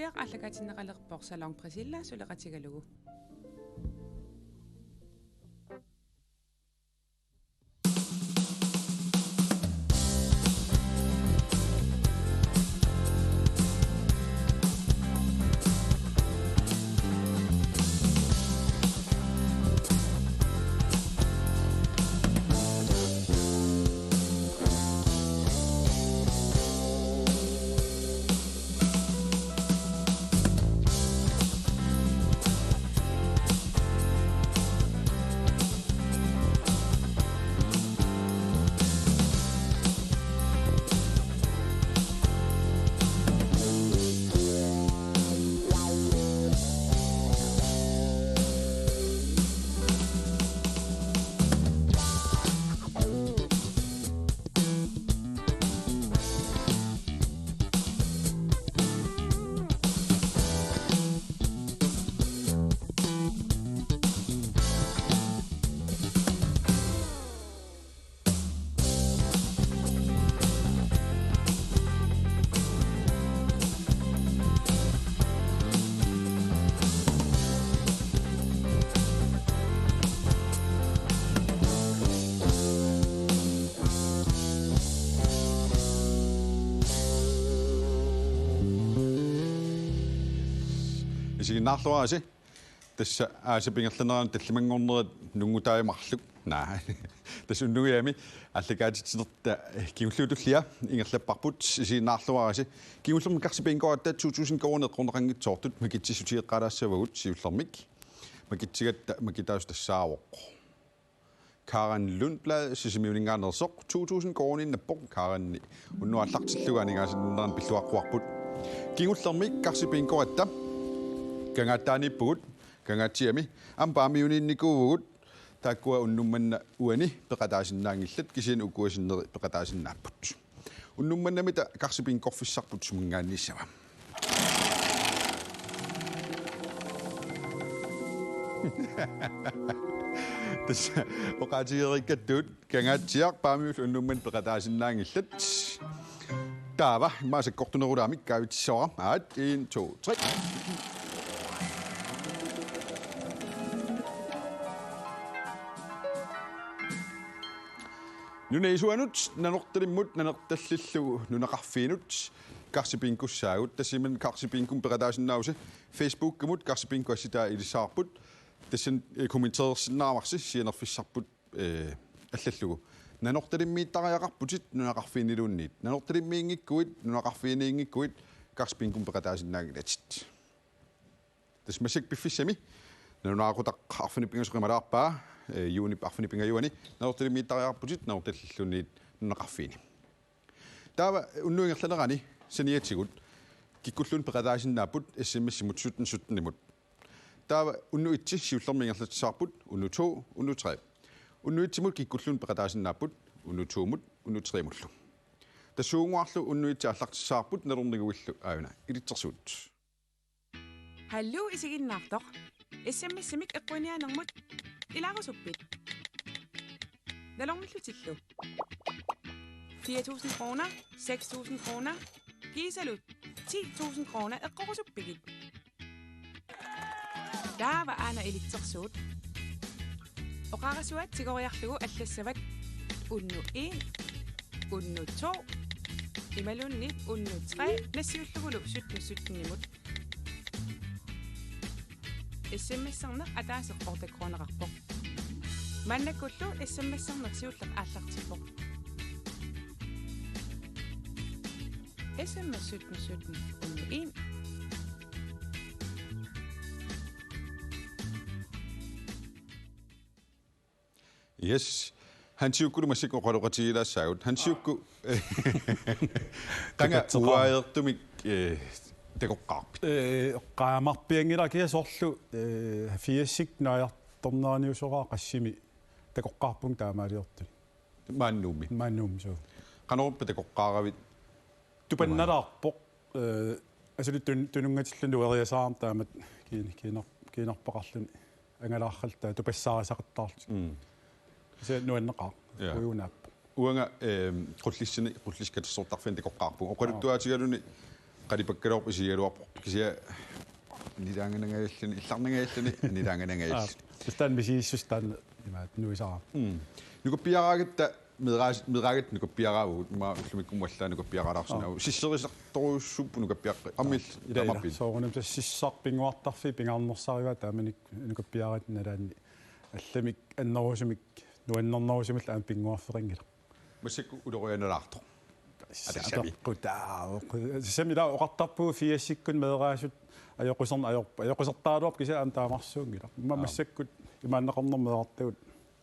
Nuiaq allakatinneqalerpoq salon Priscilla suleqatigalugu. Isiginnaarluarasi tassa aasapingerlaneraan tallimangornerat nungutaajamarluk naa tasunnugiami allakaatitserta kiulluutullia ingerlapparput isiginnaarluarasi kiullermi karsipinkoatta 2000 kroner qorneqangitsoortut makitsissutieqqalaassavagut siullermik makitsigatta makitaus tassaawoq Karen Lundblad sisimiuningaarnersoq 2000 kroner nappoq Karanni unnuallartillugaanigaasinneren pilluaqquarput kingullermik karsipinkoatta Kangatani put, kangatiami, ampaamiuninikuugut, takkua unnummanna uani peqataasinnangillat kisin ukuasinneri peqataasinnaapput. Unnummannamita karsipinkorfissarput sumungaannissava. Tässä oqaatigerikkattut kangatiaq paamiul unnumman peqataasinnangillat. Taava maasakkortunerulaamik kaavitissora. 1 2 3. Nuneisuanut nanortalimmut nanertallillugu nunaqarfiinut karsipinkussaagut tassiman karsipinkum peqataasinnausi Facebook-kumut karsipinkuassitaa ilissaarput tassan kommenteersinnaarmarsi sianerfissarput аллаллугу наnortalimmiittariaqarputit nunaqarfiiniluunniit nanortalimmiingikkuit nunaqarfiiniingikkuit karspinkum peqataasinnaagilatit tasmasik piffissami nunaaqutaq arfinipingasqimalaarpaa юунip арфинипингаjuani наортилимииттариарпутит наорталлунниит нунеқарфиини таава уннуингерланерани саниатсигут киккуллун пеқатаасиннааппут смсимут суттеннимут таава уннуитси сиуллермингерлатсаарпут уннуту уннутре уннуитсимут киккуллун пеқатаасиннааппут уннутуумут уннутремуллу тассуунгуарлу уннуитси аллартиссаарпут налернигуиллу аавна илитсерсуут Hallo isiginnaartoq SMS-imik eqquinianermut ilaarusuppit nalormillutillu 4.000 kroner 6.000 kroner gisalut 10.000 kroner eqqorusuppigit taava aana ilitsersuut oqarasuat tigoriarlugu allassavat unnu 1 unnu 2 imalunnit unnu 3 nassiullugulu 17 SMS-сарнеқ атаасеққортаккуунеқарпоқ маннаккуллу SMS-сарнеқ сиуллеқ ааллартиппоқ SMS 1717 1 Yes hansiukkulu masikko qaloqatiilaassaagut hansiukku qanga uaertumik tekoqqaarpit qaamarpiangila sorlu fiassik naajartorneraniusoraa qassimi tekoqqaarpung taamaaliortuni maannuumi suu qanoruppa tekoqqaaravit tupannalaarpoq asuli tunungatillu eriasaarm taamat kiinerpaqarluni angalaarraltaa tupassaarisaqittaarlu se nuanneqaa uyunaappu uanga qullissini qulliskatsortarfin tekoqqaarpung oqaluttuaatigaluni qalipakkalorp isialuarpoq kisia nilaanganangaallani illarnangaallani nilaanganangaall Stan misiissustan imaat nuisara. nukuppiaraagatta medraagat nukuppiaraavugut ma ullumikkumwallaa nukuppiaraalaarsinavu sisserisartoruussup nukuppiaqqi ammil tamapil soorunam sissarpinguartarfi pingaarnersariva taamanik nukuppiarat nalaanni алламик аннерусумик нуаннернерусумил аам пингуарферингила масакку улорианалаарто атассами qutаа сэмила оқартарпуу фиассиккун меэраасут аёқусертаалуарп кися аам таамарсуунгила массаккут имааннеқарнер меартагут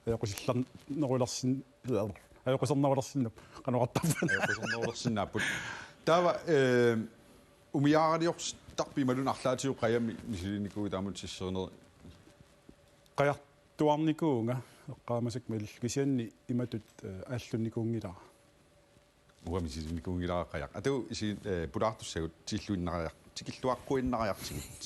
аёқусилларнерулерсин аёқусернерулерсиннап каноқартарпан аёқусернерулерсиннааппут таава умиаариорс тарпималун арлаатиу қаями мисилиникуи таамут сиссернери qajartuarnikuunga eqqaamasik mil kisianni imatut ааллунникуунгилаа уамисилиникунгилаа қаяқ ату иси пулаартуссагут тиллуиннариар тикиллуаққуиннариартигит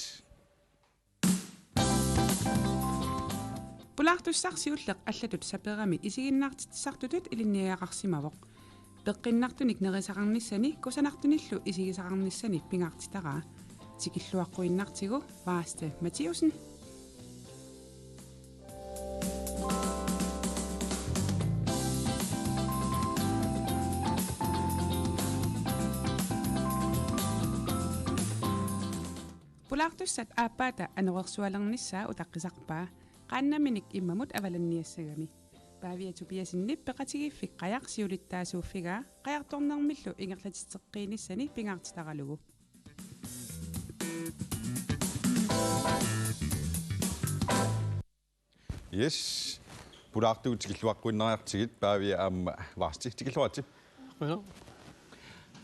пулаартуссарсиуллеқ аллатут саперами исигиннаартитсартутут илинниаақарсимавоқ пеққиннартуник нерисақарниссани кусанартуниллу исигисақарниссани пингаартитараа тикиллуаққуиннартигу ваасте Матиусен пулаартуссат ааппаата анерерсуалернissaa утаққисарпаа qaannaminik immamut avalanniassagami paavia tupiasinniп peqatigiffiq qajarsiulittaasuuffigaa qajartornermillu ingerlatitteqqiinissani pingaartitaralugu yes pulaartugut tikilluaqquinnariartigit paavia aamma vaasti tikilluati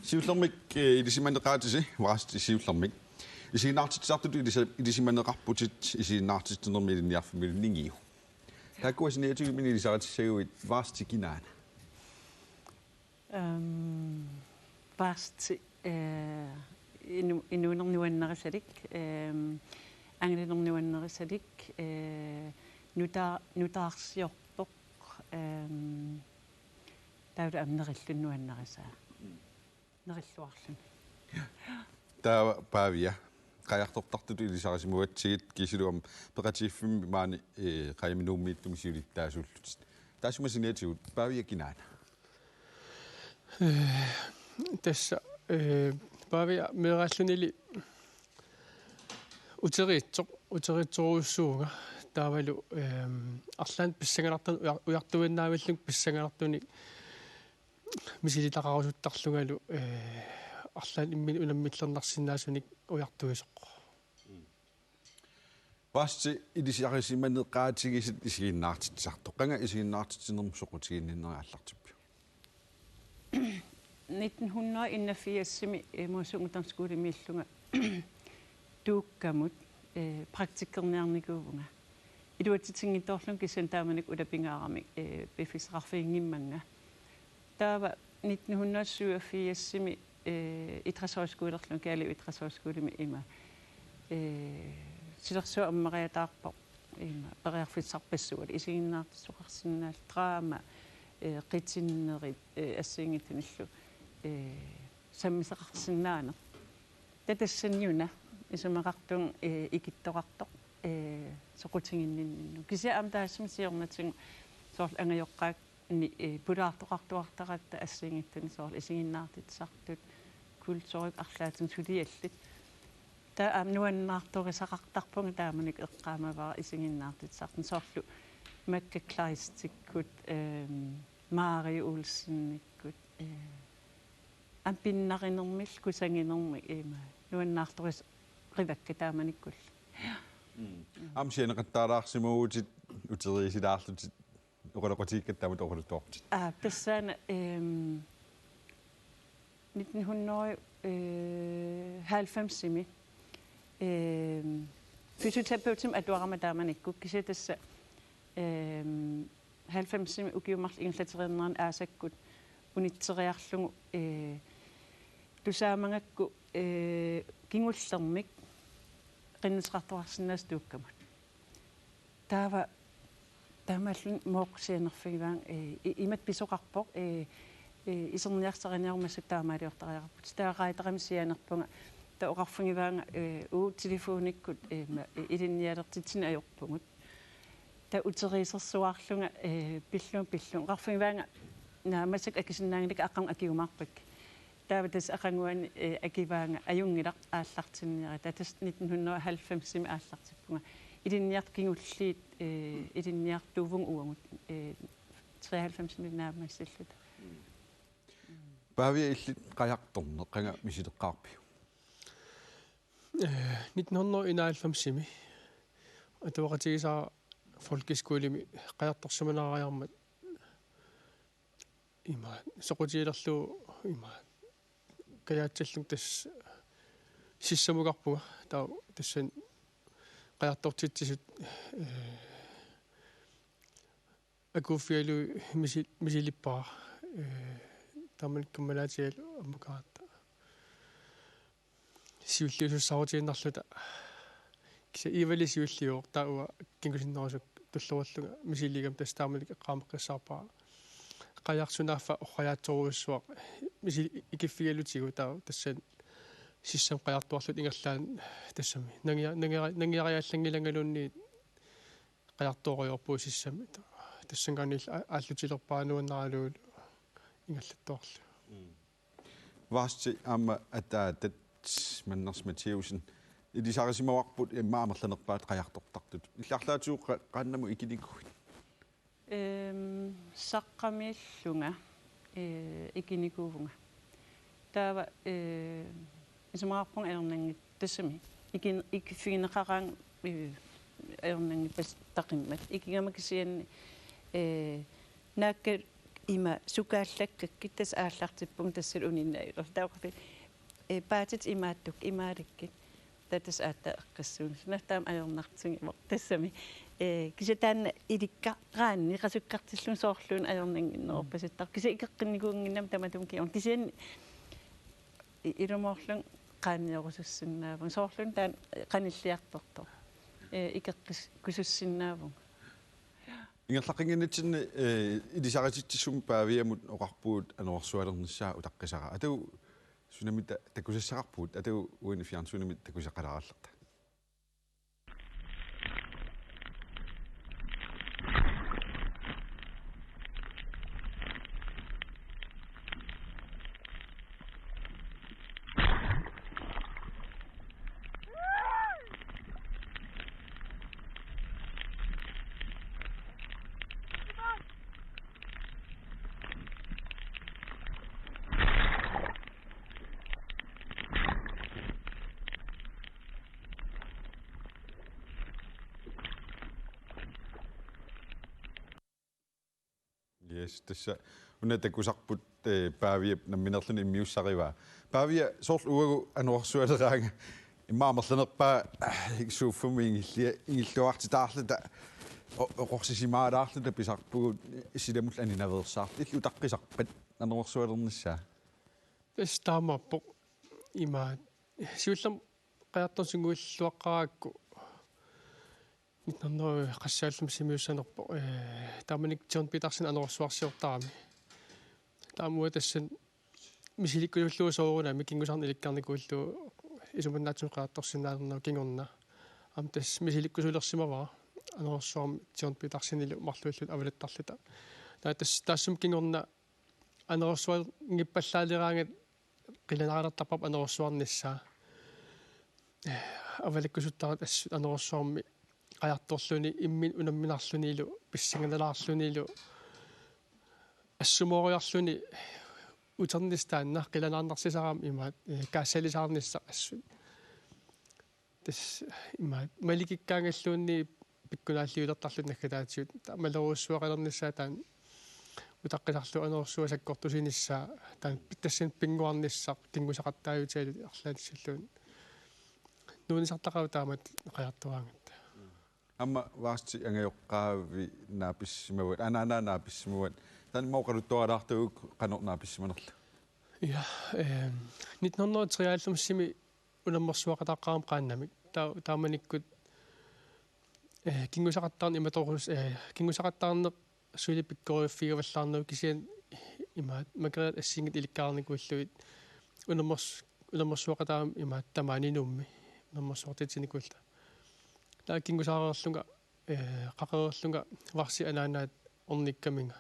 siullermik ilisimanneqaatisi vaasti siullermik isiinaartitsartut ilisimanneqarputit isiinaartitnermi iliniarfamilunningiu taakkuasiniatigimini ilisaratissaguit vaasti kinaana vaasti inuunernuannerisalik anglinernuannerisalik nutaarsiorpoq taula amnerillunnuannerisaa nerilluarlun taa paavia qajartortartut ilisarisimuatsigit kisiluam peqatiiffimmi maani qajaminuummiittumisiulittaasuullut taassumasiniatigut paavia kinaana tässä paavia meeraallunili uteriitsoruussuunga taavalu arlaan pissangalartan ujartuinnaavillung pissangalartuni misilitaqarusuttarlugalu arlaan immin unammillernersinnaasunik ujartuisoq vaasti ilisiarisimanneqaatigisit isiginnaartitsarto qanga isiginnaartitsinermusoqutiginninneriallartippi 1981 musungutarnskuulimiillunga tuukkamut praktikkerniarnikuunga iluatitingittorlun kisan taamanik ulapingaarami befisrarfiingimmanga taava 1987 idrætshøjskolerlun kærlig idrætshøjskole med Emma silersuar ammariataarpo Emma beriarfitsarpassuat isiginnaartissuqarsinnaal drama qitinnerit assingittunillu sammiseqarsinnaaner tatassanniuna isumaqartun ikittoqartoq soqutinginninnu kisiaam taassumisiornatingu soorl angajoqqaak pulaartoqartuartaqatta assingittunni soorl isiginnaartitsartut kultuurik arlaatin suliallit taa nuannaartorisaqartarpunga taamanik eqqaamavara isiginnaartitsartun soorlu makkaklaristikkut Mari Olsennikkut ampinnaqinermill kusanginermi Emma nuannaartoris rivakka taamanikkull amsianeqattaalaarsimuutit uteriisilaarlutit uqaloqatiikkattaamut oquluttoortit tassaana 1990 fysioterapeutim atuarama taamanikku kisitassa 90 ukiumarl ingerlaterinernan aasakkut unitseriarlugu tusaamangakku kingullermik qinnisqartuarsinnaas tuukkamut taamallun mooqsianerfigivaan imat pisoqarpoq исерниарсариниармассак таамаалиортариарпут таагаитарамсианерпунга таоқарфугиваанга телефониккут илинниалертитсина ajorpунgut та утерисерсуарлунга пиллун қарфугиваанга наамассак акисиннаангилик аққам акиумаарпак тааватас ақангуани акиваанга аюнгилақ ааллартинниара татас 1990-сими ааллартиппунга илинниарт кингуллиит илинниартуувун уангут 93-сими наамассаллута Павия иллит қаярторне қанга мисилеққарпиу 1991-сими атуақатигисаа folkeskoolimi қаярторсуманаариармат има соқутиилерлу има каяатсаллун тас сиссамугарпуга таа тассан қаяртортитсисут акуфиалу мисилиппаа таман каммалаатиалу аммукаата сиуллиусуссарутииннарлута киса ивали сиуллиор таауа кингусиннерусук туллуаллуга мисилигам тастаамалик эққаамеққиссаарпаа қаярсунааффа орхаяатсоруйуссуақ мисили икиффигалутигу таа тассан сиссам қаяртуарлут ингерлаан тассами нангиариаллангилангалуунни қаяртоориорпуу сиссами тассангаанил ааллутилерпаануаннаралуул ингерлаттоорлу Васти амма атаатат маннерс Матиусен илисарисимаварпут иммаамерланерпаат қаяртортартут илларлаатиуққа qaannаму икиниккуит саққамииллунга икиникуувунга таава исмаарпун аернангит тассами икиффигинеқараан аернангит пас тақиммат икигамакисианни наакка има сукааллаккак киттас ааллартиппун тассал униннаилер таақфи паатит имааттук имааликкит татас аатта эққассуун нахтаам аернартсугивор тассами кисатаан иликкараанни қасуккартиллун соорлуун аернангиннерпаситтар киса икеққинникуунгиннам таматум кион кисиан илумоорлун qaanniorussussиннаавун соорлун таан qanilliartortor икеққис кусуссиннаавун ингерлаққингиннатсинни илисаритиссум паавиамут оқарпуут ануарсуалернissaа утаққисара ату сунамита такусассақарпуут ату уини фиарнсунамит такусақаларааллерта Yes, tässä unatakkusarput paavia namminerlun immiussariva. Paavia soorl uagu anuarsualeraanga immaammerlanerpaa iksuuffumi ingilluartitaarluta oqorsisimaalaarluta pisarpugut isilamul aninaversaart illu taqqisarpat anuarsualernissaa. Staamappo ima siullam qaartorsinguilluaqqaraakku нитнэрноо qassaallam simiussanerpo taamanik John Peterson anorsuarsiortaami taamua tassan misilikkululluusooruuna mikingusarni ilikkarnikuullu isumunnaatsun qaattorsinnaarnaa kingorna am tass misilikkusulersimavaa anorsuarmi John Petersonilu marluullut avalattarluta taassum kingorna anorsuar ngippallaalieraangat qilanaalertarpap anorsuarnissaa avalikkusuttarat assut anorsuarmi qajartorluni immin unamminarlunilu pissinganalaarlunilu assumoriarluni uternistaanna qilanaarnarsisaraam imaat kaassalisaarnissa assut tas imaat malikikkaangalluunni pikkunaalliulertarlut nakkalaatiut maleruussuaqalernissaa taan utaqqisarlu anorsuasakkortusinissaa taan tassin pinguarnissaq kingusaqattaajutialut arlaatsilluun nuunisartaqau taamat qajartuaangat Amma vasti angayoqqaavi naapissimavat anaana naapissimavat tan mauqaluttuaraartuuk qaner naapissimanerlu ja 1993-simi unammersuaqataqqaram qaannamik taamanikkut kingusaqattaarni imatorus kingusaqattaarneq suilipikkoruuffigavallarnuu kisian имаат макериат ассингит иликкаарникууллуит унаммерсуақатаам имаат тамаанинумми унаммерсуартитиникулла тааккингусаареерлунга қақереерлунга варси анаанаат орниккаминга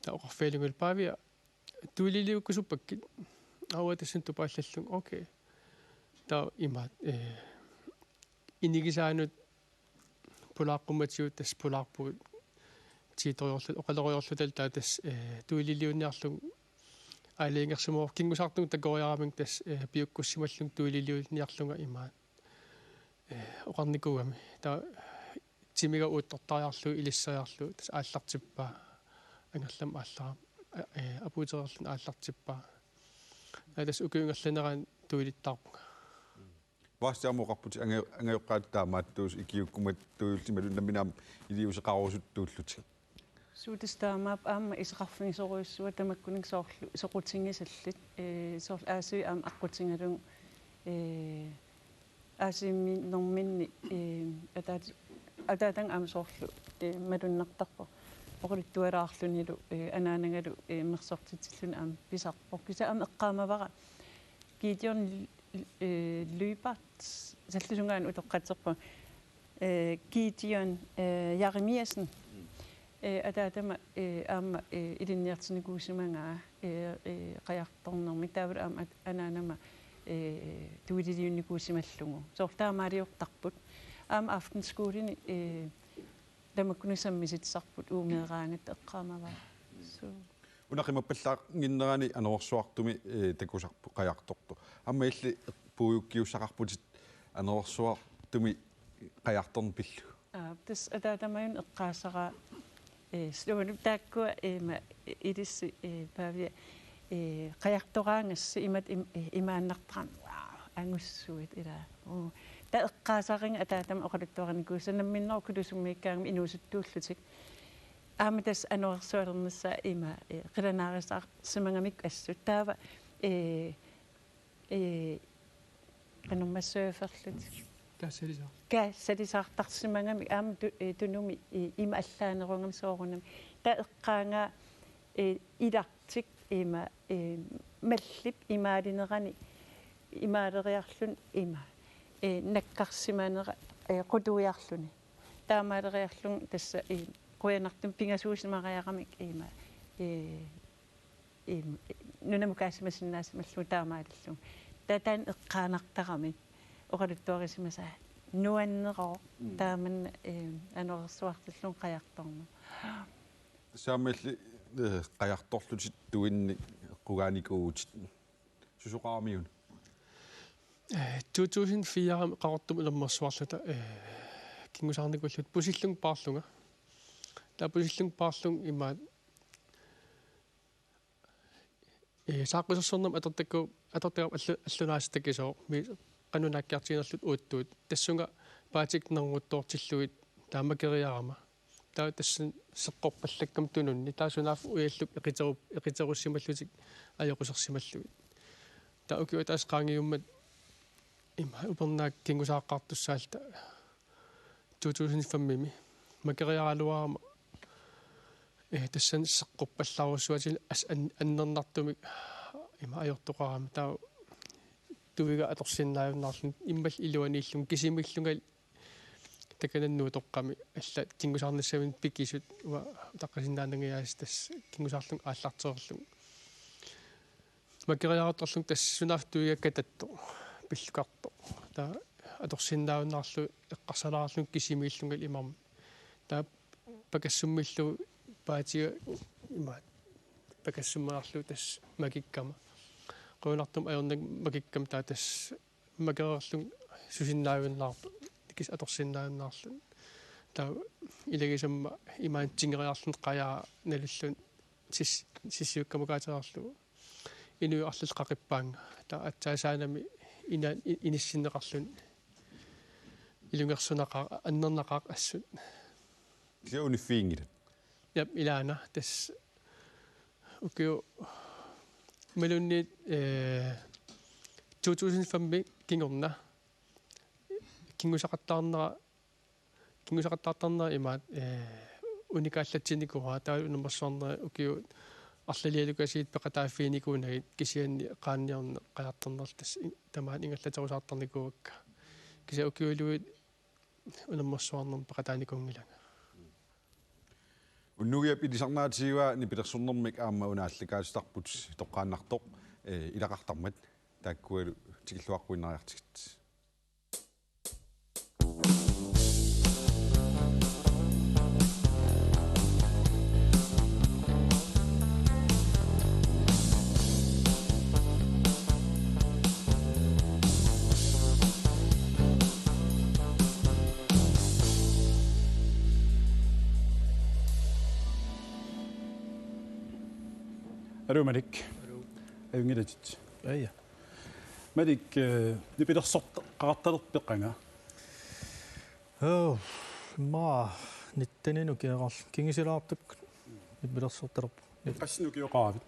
та оқарфеелунгул паавиа туилилиуккусуппаккит ауатассун тупааллаллун окей та имаат инигисаанут пулааққумматиут тас пулаарпугут тииториорлут оқалориорлутал таа тас туилилиунниарлун аалиингерсумоор кингусаартун такориарамин тас пиуккуссималлун туилилиунниарлунга имаат оқарникугами таа тимига uuttортариарлу илиссариарлу тас ааллартиппаа ангерлам ааллара апуутерерлун ааллартиппаа тас укуингерланерaan туилиттаарпуга ваастиамоқарпути ангеоққаат таамааттуус икиуккумат туйуллималу наминаам илиусеқарусуттууллутик суутистаамаап аама исеқарфинисоруйуссуа тамаккуник соорлу исоқутингисаллит соорлу аасуи аама аққутингалун аасимми норминни атаатан аама соорлу малуннартарпо оқулиттуалаарлунилу анаанагалу мерсортитиллун аама писарпо киса аама эққаамавара киитиорн løbert sallusungaan utoqqatserpa kiition Jaremiasen ataatama aama ilinniartinikuusimangaa qajartornermik taavut aama anaanama tuililiunnikuusimallungu soortaamaaliortarput aama aftenskuulini tamakkunissammisitsarput uumeeraangat eqqaamava so унақимаппаллаақгиннерани анерсуартуми такусарпу қаярторто амма илли пуйуккиуссақарпутит анерсуартуми қаярторн пиллу тас атаатамаюн эққаасара слону тааккуа илисси павия қаяртораангасси имат имааннартарам ангуссуит ила та эққаасаринга атаатама оқалуттуараникуусанамминнеру кулусуммиккаагми инуусуттууллутик ааматас ануарсуалернасса има қиланаарисаар симангамик ассут таава ануммассуаферлут каассалисаартарсимангами аама тунуми има аллаанерунгам соорунам та эққаанга илартик има маллип имаалинерани имаалериарлун има наккарсимаанера qutуиарлуни таамаалериарлун тасса qoyanartum pingasuusimaariaqamik ima nunamukaassimasinnaasimallu taamaallu tataan eqqaanartarami oqaluttuarisimasaa nuanneroo taamanna anersuartallun qajartormu saammalli qajartorlutit tuinni qugaanikuutit susuqaarmiun 2004 qarortum ulammersuarluta kingusaarnikullut pusillung paarlunga tapusillung paarlung imaat saaqqusersornam atortakku allunaastakisoo mi qanunakkiartiinerlut uuttuut tassunga paatiknernguttoortilluit taamakeriarama taa tassun seqqorpallakkam tununni taasunaaf ujallup eqiterussimallutik ajoqusерsimalluit taa ukiu taas qaangiummat ima upernaak kingusaaqartussaalta 2005 makeriaraluarama tassan seqqorpallarussuatil annernartumik ima ajortoqarama taa tuviga atorsinnaajunnaarlun immal iluaniillum kisimillungal takanannu toqqami alla kingusaarnassamin pikisut uwa taqqasinnaanangiaas tass kingusaarlun aallartererlun makeriaratorlun tassunaartuiga katatto pillukarto taa atorsinnaajunnaarlu eqqarsalaarlun kisimillungal imarma taa pakassumillu paatiga ima pakassummaarlu tass makikkama qoonartum ajornak makikkam taa tass makererlun susinnaajunnaarpu tikis atorsinnaajunnaarlun taa ilagisamma imaantingeriarlun qajaa nalullun sissiukkamukaaterarlu inuarlul qaqippaanga taa atsaasaanami inissinneqarlun ilungersunaqa annernaqaaq assut Kliunifiingit. Jap ilaana tas ukiu melunni 2005 kingorna kingusaqattaarnera imaat unikaallatsinikuraa taa nummersornera ukiu арлалиалукасиит пекатааффиникуунагит кисианни qaanniarne qajartarnerl tas tamaat ingallatarusartarnikuukka kisa ukiuluit unammersuarnerm pekataanikungilanga Unnugiap ilisarnaatigiua nipilersurnermik aamma unaallikaastarput toqqaannartoq ilaqartarmat taakkualu tikilluaqquinnariartigit Hallo Madik. Ayungilatit. Ja. Madik, nipilersort qaartalerpeqqanga. Ma nittaninu kiaqarl kingisilaartuk nipilersortarp. Qassinu kiuqaavit.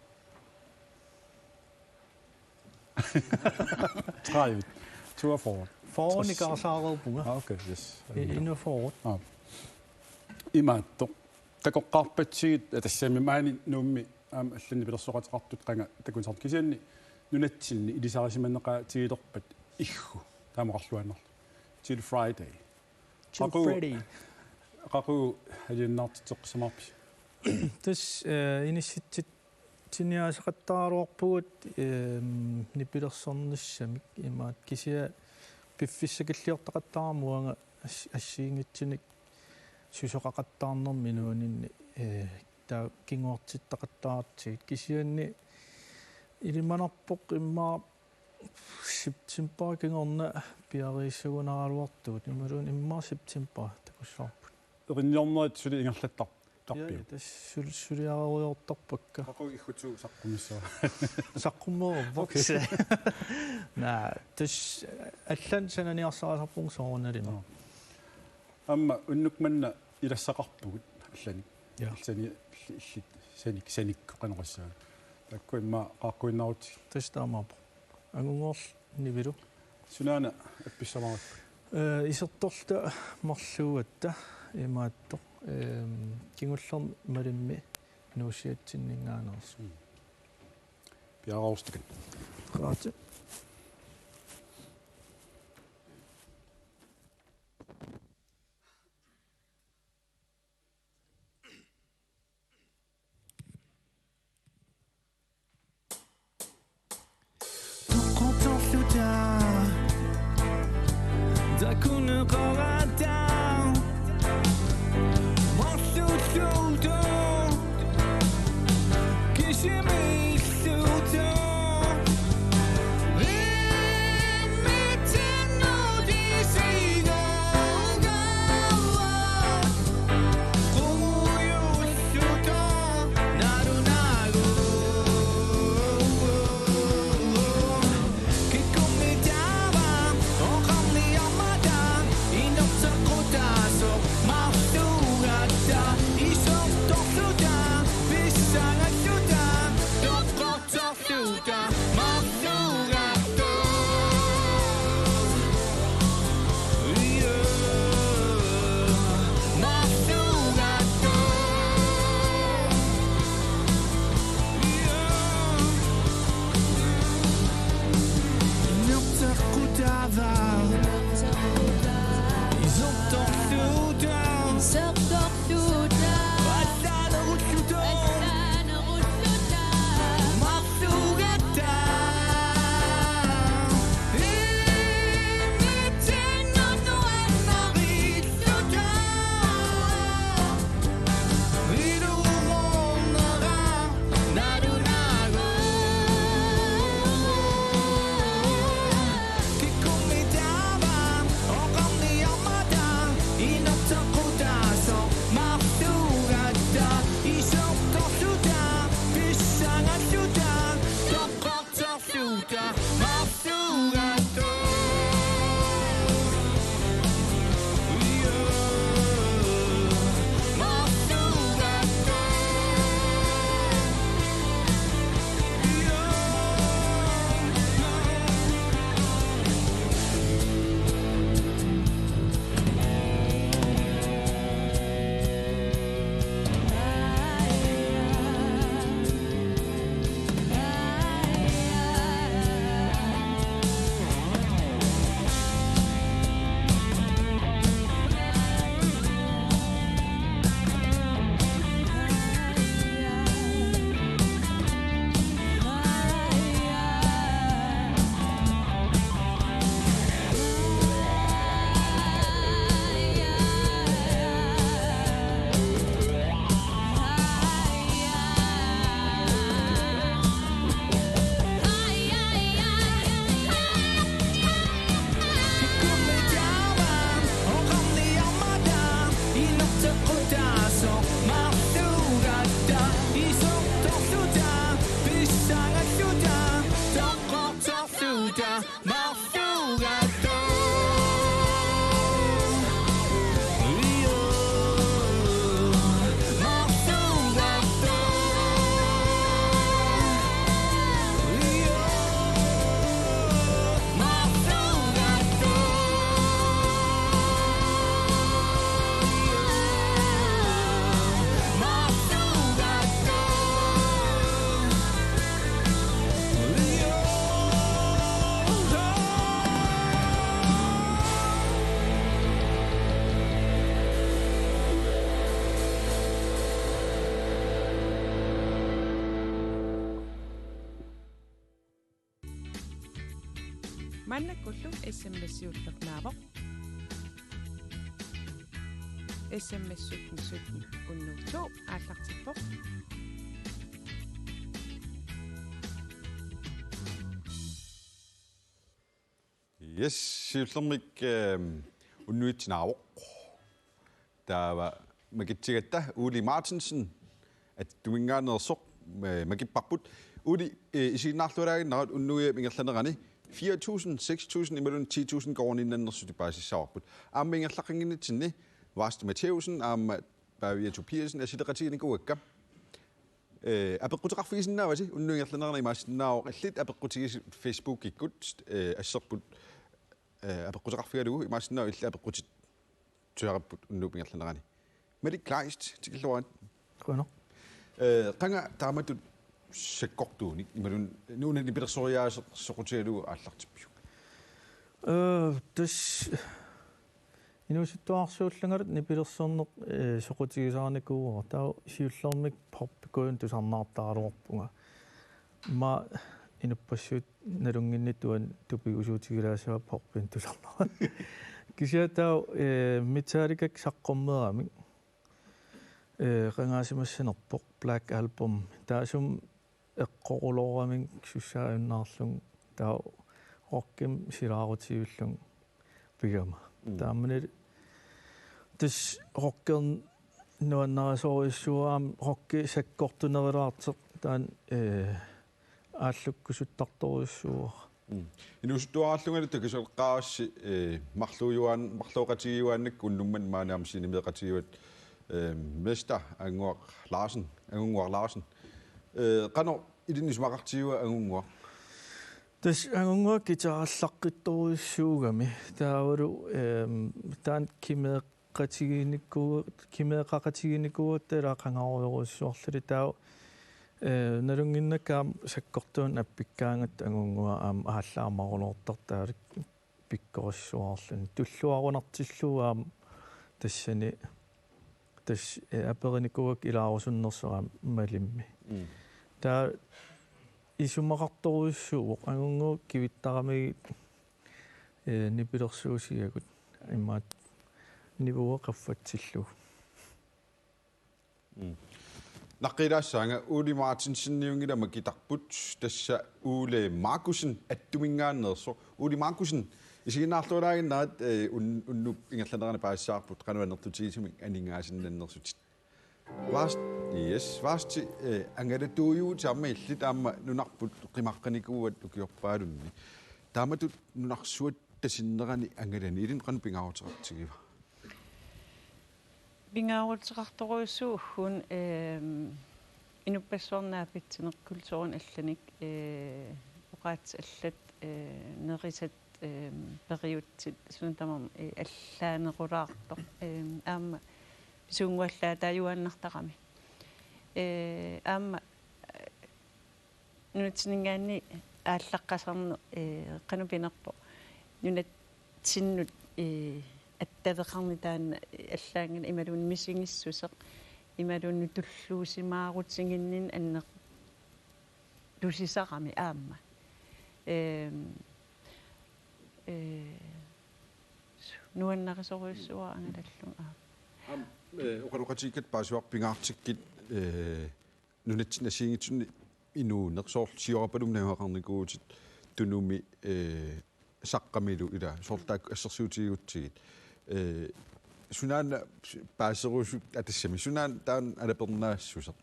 Trævit. 2 forward. Foran i garsaarerupunga. Okay, yes. Inu forward. Imaatto. Takoqqarpatsigit atassami maani nuummi аллани пилерсоқатеқартут қанга такунсарт кисианни нунатсинни илисарисиманнеқа тигилерпат иггу таамақарлуаннерл til Friday qaqu алиннаартитеқсамарпи тас иниситсит тиниасеқаттааруарпугут нипилерсорниссамик имаат кисиа пиффиссакиллиортақаттаарамуанга ассиингитсиник сусоқақаттаарнерми нуунинни та кингуартиттақаттаартигит кисианни илиманарпоқ иммаа септембер кингорна пиарисугунаралуартуут ималуун иммаа септембер такуссаарпут эринниорнерит сули ингерлаттар тарпиу тас сулиаруйортарпакка qaqu iggutu saqqumissua саққуммоо бокс на тас аллан сананиарсаасарпун соорналина амма уннукманна илассақарпугут аллани Ja. Sanik qanqassаа такку имма qaaqquinnaruti тастаамаапо агунгорл нивилу сунаана апписсамарат исерторта марлууатта имаатто кингуллер малимми нуусиатсиннингаанерс пиараустикан qaati Der kunne gå down. Morsusudo. Kishimi sudo. Mannakullu SMS-siullernaavoq. SMS 1717 unnuutu aallartippoq. Yes, siullermik unnuitsinaawoq. Taava makitsigata Uli Martinsen at tuingaanersoq makipparput Uli isiinnaarlualaaginnerat unnuia mingerlanerani 4.000, 6.000 imellem 10.000 gården innannersuti baasissaawarput. Aamma ingerlaqinginitsinni Vast Matheusen aamma Bavia Tobiasen asileqatiginikuakka. Apequtiqarfigisinnaavasi unnuingerlanerani imaassinnaavoq allit apequtigisit Facebook ikkut asserput apequtiqarfigalugu imaassinnaavo illa apequtit tuarapput unnuupingerlanerani. Malik Kleist tikilluaran. Kunno. Qanga taamatut sekkortuunik imalun nuunani pilersoriaaseq soqutigalugu aallartippiu. Tas inusittuarsuullangalut nipilersorneq soqutigisaanikuu taa siullermik porpikuun tusarnaartaaluarpunga. Ma inuppassut nalunginnituan tupigusuutigilaasua porpin tusarnaa. Kisiataa mitaalikak saqqormeerami qangaasimassanerpoq Black Album taasum eqqorulooramin sussaayunnaarlung taa rockim silaarutiullung pigama taammanil tas rockern nuannarasoriissuaam rocki sakkortunerilaarteq taan ааллуккусуттарторуссуу инусуттуарааллунгалу такисоққарасси марлуюааннак уннумман maaнаам синемеқатигуат места ангуақ Larsen qano илинисмақартигуа ангунгуа тас ангунгуа китараллаққитторуссуугами таавалу таан кимеқақатигиникуутта қангаруйоруссуарлали таа налунгиннакаам саккортуун аппиккаангат ангунгуа аам ааллаамарулоортартаалик пиккориссуаарлун туллуарунартиллуаам тассани тас апериникуак илаарусуннерсораам малимми таа исумақарторуссуу ангунгуу кивиттарамиги нипилерсуусиагут имаат нивуа qaffатсиллу Naqqilaassaanga Uli Martinsen-niungila makitarput tassa Ule Markusen attumingaannerso Uli Markusen isiginnaarlualaaginnaat unnup ingerlanerani paassaarput qanuanertutigisimi aningaasinnannersutit vasti angalatuujuut saamma illit aamma nunarput qimaqqanikuuat ukiorpaalunni taamatut nunarsuat tasinnerani angalani ilin qanu pingaruteqartigiva Bingaarulteqartoruissuuggun inupassuarnaapitsineqkultuurun allanik uqaats allat nerisat periutsit suntamam allaanerulaartoq aamma pisuunguallaa taayuannartaqami aamma nunatsinningaanni ааllaqqasarnu qanupinerpo nunatsinнут аттавеқарни таана аллаангана ималуун мисингиссусеқ ималуунну туллуусимаарутсигиннин аннеқ тусисақами аама нуаннарисоруйссуа ангалаллун оқалуқатиккат паасуарпингаартиккит нунатсин асиингитсунни инуунеқсоор сиорапалум нагақарникуутит тунуми саққамилу ила сортаак ассерсуутигутсигит сунаана паасерусут атассами сунаан таан алапернаассусеq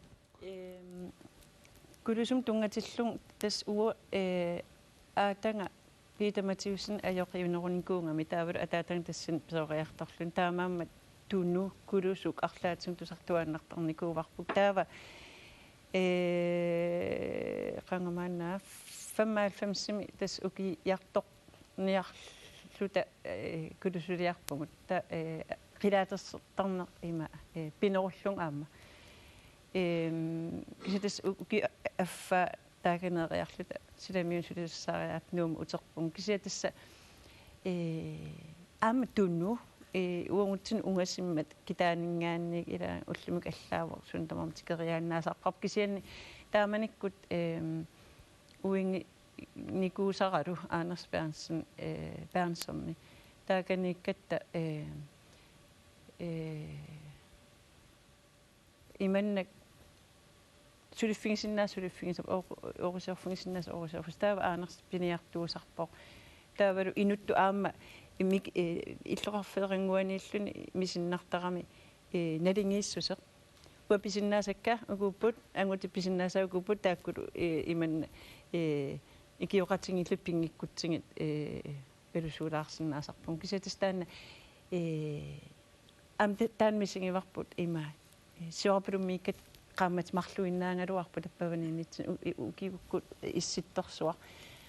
кулусум тунгатиллун тас уа аатанга Peter Mathiusen ajorriuneruninkуунгами таавал атаатан тассин писориарторлун таамаамма тунну кулусук арлаатсун тусартуаннартарникууварпук таава qangamaanaa 95 tas uki yartoq niarluta kulusuliarpugut ta qilaatersertarneq ima pinerullung aamma kisitas uki affa taakaneriarluta silamiun sulissaariaat nuum uterpum kisiatassa aamma tunnu uungutsin ungasimmat kitaaningaannik ila ullumik allaavor suntamam tikeriaannaasaqqarp kisianni taamanikkut uingi nikuusaralu Anders Bernsson taakanikkatta imannak suliffingisinnaas oruserfungisinnaas taava Anders piniartuusarpoq taavalu inuttu aamma imik illoqarfeeringuaniilluni misinnartarami nalingiissuseq uapisinnaasakka ukupput anguti pisinnaasa ukupput taakkulu imanna ikioqatingillu pingikkutsigit pelusuulaarsinnaasarpun kisatastaanna am taanmisingivarput ima siorapulummiikkat qaammat marluinnaangaluarpu tappavaniinit ukivukkut issittorsuaq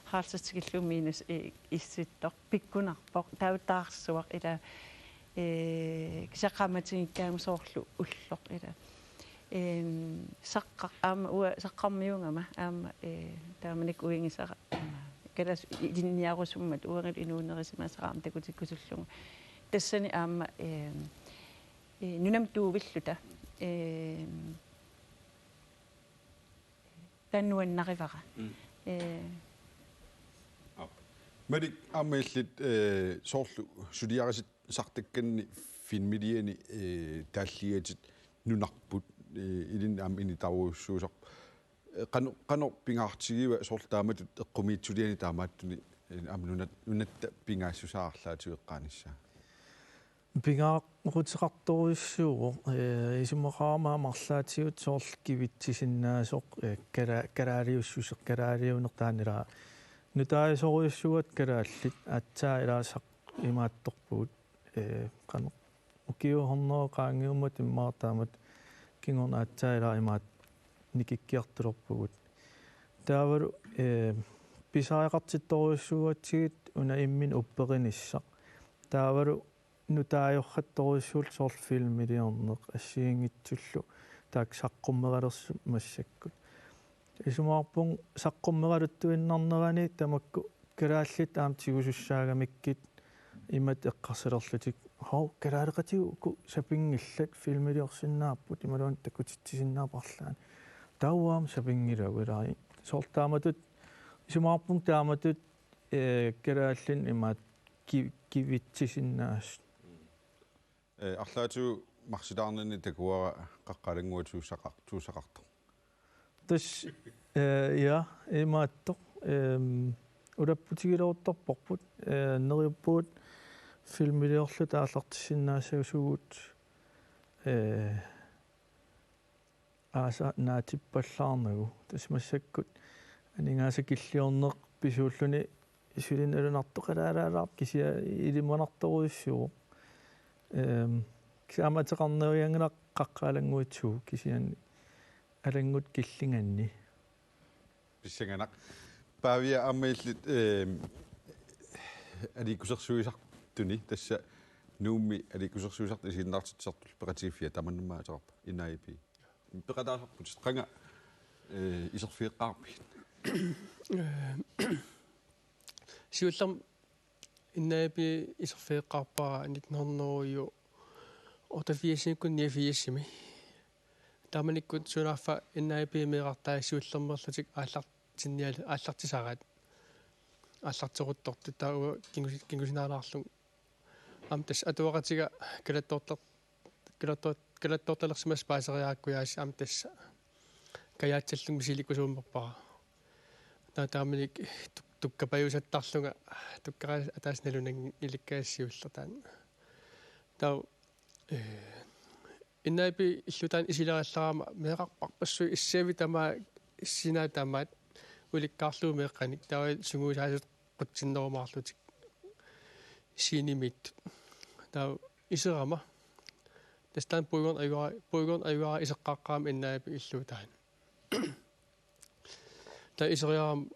haalsatigillu miinus issittor pikkunarpoq tautaarsuaq ila kisaqaammatingikkaangusoorlu ulloq ila saqqa aama saqqarmiungama aama taamanik uingisara kalas linniarusummat uangil inuunerisimaasaraam takutikkusullugu tassani aama nunam tuuvilluta tannuannarivara Madik ammeillit soorlu suliarisit sartakkanni filmiliani taalliatit nunarput ilin am ini taruussuusaq qano pingaartigiva soortaamatut eqqumiitsuliani taamaattuni am nunatta pingaassusaarlaatigeqqaanissa pingaaqutiqartoruissuuq isumaqaama marlaatigut soorl kivitsisinnaasuq kalaaliussuseq kalaaliunertaanila nutaasoruissuat kalaallit atsaa ilaasaq imaattorpuut qano ukiuhornoo qaangiummat immaartaamat kingorna atsaa ila imaat nikikkiartulorpugut taavalu pisaaqartittoruissuatsigit una immin uppeqinissaq taavalu nutaajorrattoruissuul soorl filmiliorneq assiingitsullu taak saqqummeqalersu massakkut isumaarpun saqqummeqaluttuinnarnerani tamakku kalaallit aam tigusussaagamikкит имат эққарсилерлутик хоо калаалеқатигу сапингилlat филмилиорсиннааппут ималуан таккутитсисиннаапарлаан тауаам сапингилагулари соортааматут исумаарпун тааматут калааллин имаат кивитсисиннаас арлаату марсилаарнани такуара қаққалангуатуусақарту тас я имаатто улаппутигилоортарпорпут нериуппуут филмилиорлу тааллартиссиннаасагусугут ааса наатиппаллаарнагу тасмассаккут анингааса киллиорнеқ писууллуни исулин алунартоқалаалаалаар кисиа илиманарторуиссуу кисааматеқарнериангилақ қаққаалангуитсуу кисиан алангут киллинганни писсанганақ павия аммаиллит аликусерсуисартуни тасса нуумми аликусерсуисарт исиннаартитсартул пеқатигиффиа таманнумаатеқарпа инаипи пеқатаасарпут қанга исерфиэққарпи сиуллам инаипи исерфиэққарпара 1900 отафиасинкун ниафиассими таманиккут сунаарфа инаипи меқартаассууллермерлутик ааллартисараат ааллартерутторту таа кингусинаалаарлу амтас атуақатига калатторталерсимас паасериааккуяас амтасса каяатсаллун мисиликусууммерпара тааманик туккапаюсаттарлунга туккара атаасналунан иликкаассиуллертаан таа инаипи иллутаан исилериалларама меэқарпарпассуи иссаави тама иссинаа тамаат уликкаарлуу меэққаник таа сугуусаасут қутсиннерумаарлутик синимит таа исерама тастан пуйгон аюара исеққаққаам инаипи иллутаан таа исериарам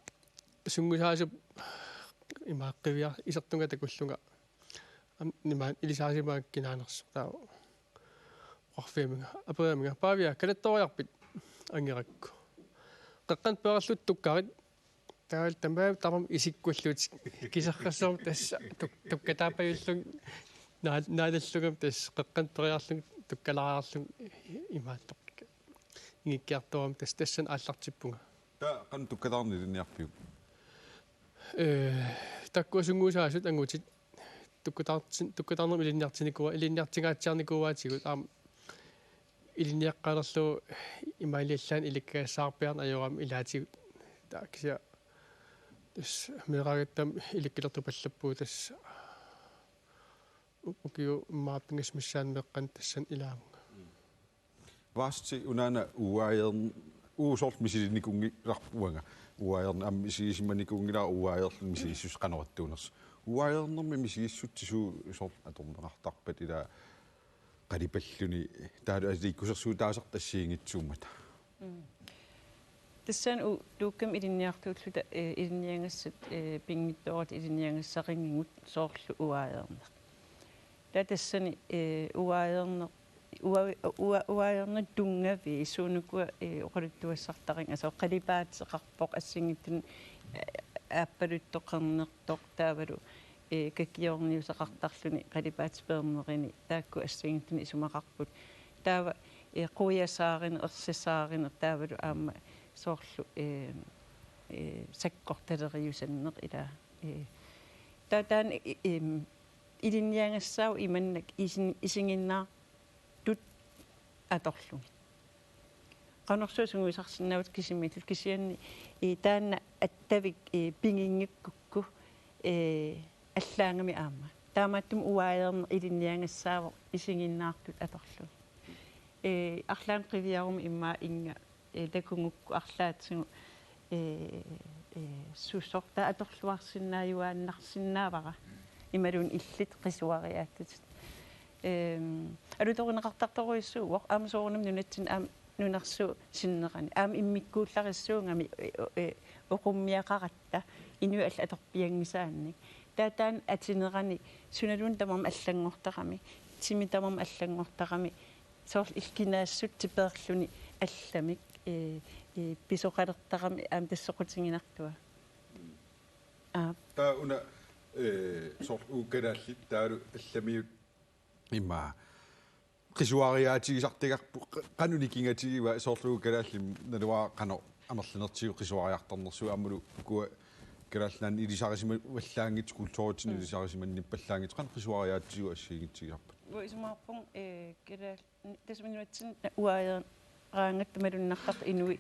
сугуусаасуп имааққивиар исертунга такуллунга нимаан илисаасимаак кинаанерсу таа орфеминга апераминга павиа калатториарпит ангеракку қаққан перерлут туккарит таал тамаа тамам исиккуллут кисеррассорм тасса туккатаапаюллун наалаллугам тас қаққан периарлун туккалариарлун имааттоқ ингиккиарторам тассан ааллартиппунга таа қан туккалаарни линниарпиу таккуасунгуусаасут ангутит tukkutarnum iliniartingaatiarnikuaatigut iliniaqqalerlu imaliallaan ilikkaassaarpiarn ajoram ilaatigut taaksia tas meeragattam ilikkilertu pallappu tas ukiu maapingasmassaan meqqan tassan ilaamunga Vasti unana uaern uusort misilikungi larpuanga uaern am misisimanikungira uaern misisus qanorattuuners uaernermi misigissuttisu sort atornerartarpat ila qalipalluni taalu asiikkusersuu taasartassiingitsuummata Tassan luukkam ilinniartuulluta iliniangassat pingittorat iliniangassaqingingut soorlu uaerner tassani uaerner tungavi suunukua oqaluttuassartaring aso qalipaateqarpoq assingittun ааппалуттоқарнертоқ таавалу какиорниусақартарлуни қалипаатспернеrini таакку ассагиттуни исумақарпут таава қуясаарин ерсисаарин таавалу аама соорлу саккорталериусаннеқ ила таатаан илинниангассаау иманнак исингиннаа тут аторлуни qanорсуусунгуисарсинаавут кисимитул кисианни таанна аттавик пингингиккукку аллаангами аама таамааттум уаернер илинниангассаава исингиннаартут аторлу арлаан қивиарум имма инга такунгукку арлаатсигу сусорта аторлуарсинааюааннарсинаавара ималун иллит қисуариааттут алуторинеқартарторуиссууоқ аамасоорнам нунатсин аам нунарсу синнерани аам иммиккууллариссуунгами оқуммиақаратта инуи алла аторпиангисаанник таатаан атинерани суналун тамам аллангортарами тими тамам аллангортарами соорл илкинаассут типерлуни алламик писоқалертарами аам тассоқутингинартуа таа уна сорл укалааллит таалу алламиут имма qisuariaatigisartigarpu qanunikingatigiwa soorlugu kalaallim naluaa qano amerlinertigu qisuariartarnersu ammulu kua kalaallan ilisaarisima wallaangit kultuuritin ilisaarisima nippallaangit qan qisuariaatigiu assiigittigiarpat уисмаарпун калаа тасминуатсин уааяа раангаттамалуннартарт инуи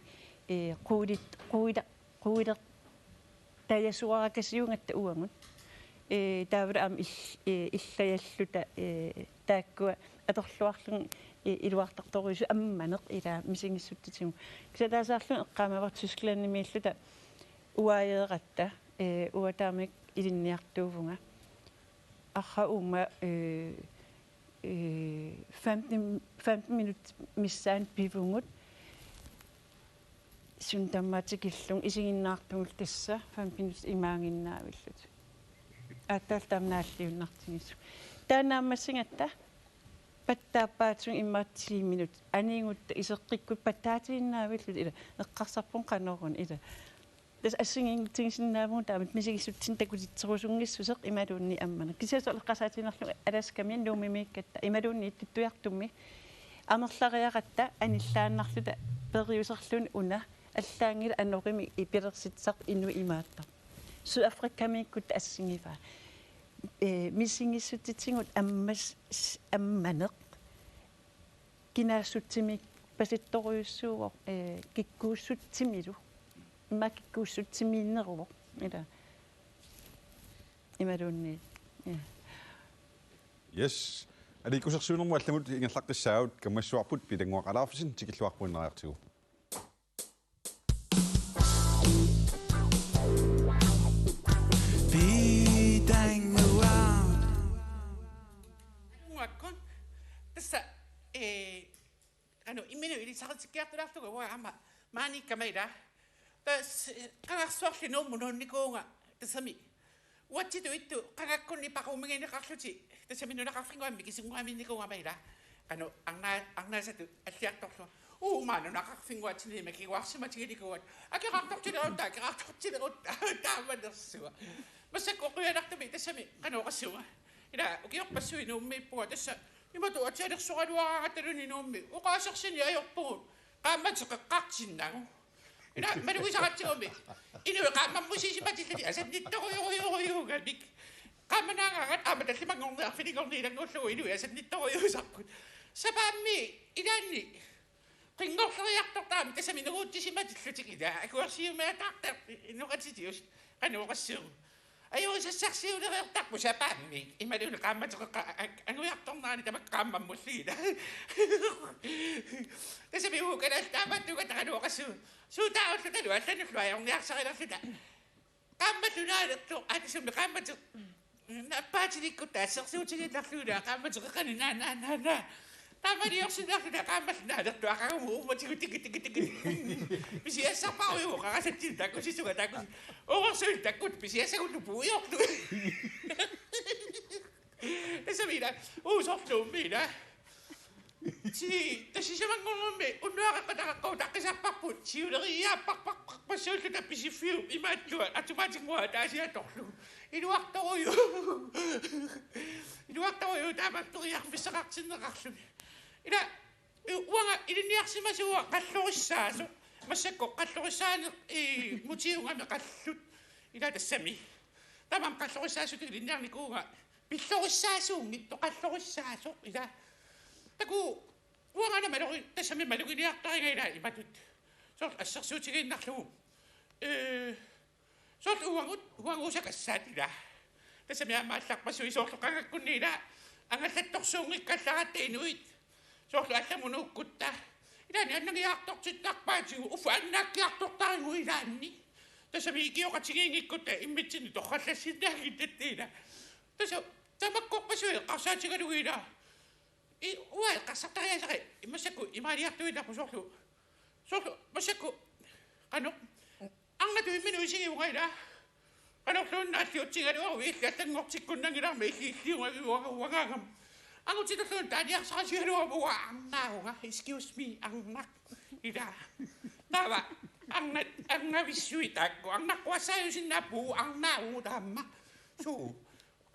quuilер таясуаракасиунгатта уангут таавра ам иллаяллута тааккуа аторлуарлун илуартарторуису амманеқ ила мисингиссуттитигу кисатаасаарлун эққаамавар тусклааннимииллута уааеэратта уатаамик илинниартуувнга арра ума 15 минут миссаан пивунгут сундамматикиллун исигиннаартугул тасса 15 минут имаангиннаавиллут атталтамнааллиуннартигису таанааммассингатта паттааппаатсун имма 10 минут анингутта исеққиккут паттаатииннаавиллут ила эққарсарпун қанорун ила тас ассингингтигисиннаавун таамат мисигиссутсин такутитсерусунгиссусеқ ималуунни аммана кисиасо эққасаатинерлу аласкамин луумимииккатта ималуунни иттуяқтумми амерлариақатта аниллааннарлута периусерлун уна аллаангила анорими ипилерситсақ инну имааттар Sydafrika-mikut assigiva missingissutitsingut ammaneq kinaasutsimik pasittoruissuuq kikkuussutsimilu imakikkuussutsimiinneruq ila imalunni yes alikussersuunermu allamut ingallaqqissaavut kammassuarput pilanguaqalaarfisin tikilluarpuineriartigu Sartikkiartulartuga waa ama maanikamaila tas qanarsuarli nuummununikuunga tasami uatsitu ittu qangakkunni paquuminginiqarluti tasami nunaqarfinguammi kisinguaminnikuunga maila qanu arnaasatu alliartorlu maanunaqarfinguatini makiguarsimatigilikuat akiqartortilerutta akiqartortilerutta taamanersua massakkuqianartumi tasami qanuqassuga ila ukiorpassui nuummiippuga tassa imatu atsalersuqaluaraaqataluni nuummi uqaasersini ajorpugut qaammatseqeqqaartinnagu ina malu isaqatsigomi inu qaamammusiisimatillati asannittoruyoruyoruyorugamik qaamanaangaangat aamatallимангорниарфинигорниилангуллугу ину асannittoruyorusaqqut сапаамми илаанни qinngorleriartortaami tasami nuguuttisimatillutик ila akuarsiumaataartar inuqatitius qanuoqassuu ajorissarsiulereertarpu sapaammi imaluni qaammateqqa anguiartornaani tamak qaammamulliila tasami uukalaltaamattuga taqanuoqassuu suutaaullu allanullu ajorniarsarilerluta qaammattunaalertu atisummi qaammateq nappaatilikutta assersuutigiillarluula qaammateqani naanaanaana Tamani yung sinabi na kamas na dato ako mo matigit-tigit-tigit. Bisiyasa pa ako kasi tinta ko si sugat ako. O kasi takot bisiyasa ko lubuyok. Sabi na, soft lumi na. Kasi siya mangungumi, unwa ka ako, nakasapapot, siya pak pasyol ka na pisifyo, imatlo, at sumating mo, at siya toklo. Inuwakta ko yun, dapat ito kaya bisakaksin na kaksun. Ina wanga iliniarsimasuwa qallurissaasу массакко qallurissaani mutiunga qallut ila tassami tamam qallurissaasut ilinniarnikuunga pillurissaasuungi toqallurissaasu ila taku wanga namalu tassami maluginiartaringa ila imatut sort assersuutigiinnarlugu sort uangusakassaat ila tassami amaallaqpasui soorluqangakkunni ila angallattorsuungikkallarattainuit soorlu allamunukutta ilaani annagiartortittarpaatigu ufaannaakkiartortaringu ilaanni tasami ikioqatigiingikkutta immitsinni torrallassinnaagittattila tasa tamakkoqqasui qarsaatigalugu ila uai qarsartariasaqi imassakku imaaliartuilarpu soorlu massakku qano angatu imminu isigiunga ila qanorluunnaalliutsigaluaru illallanngortikkunnangilarma illiilliungagiuagaangam angutitulluun taaniarsaqasigaluamuga arnaarunga excuse me arnak ila tava arnavissui taakku arnaqquassaajusinnaappuu arnaarungu taamma suu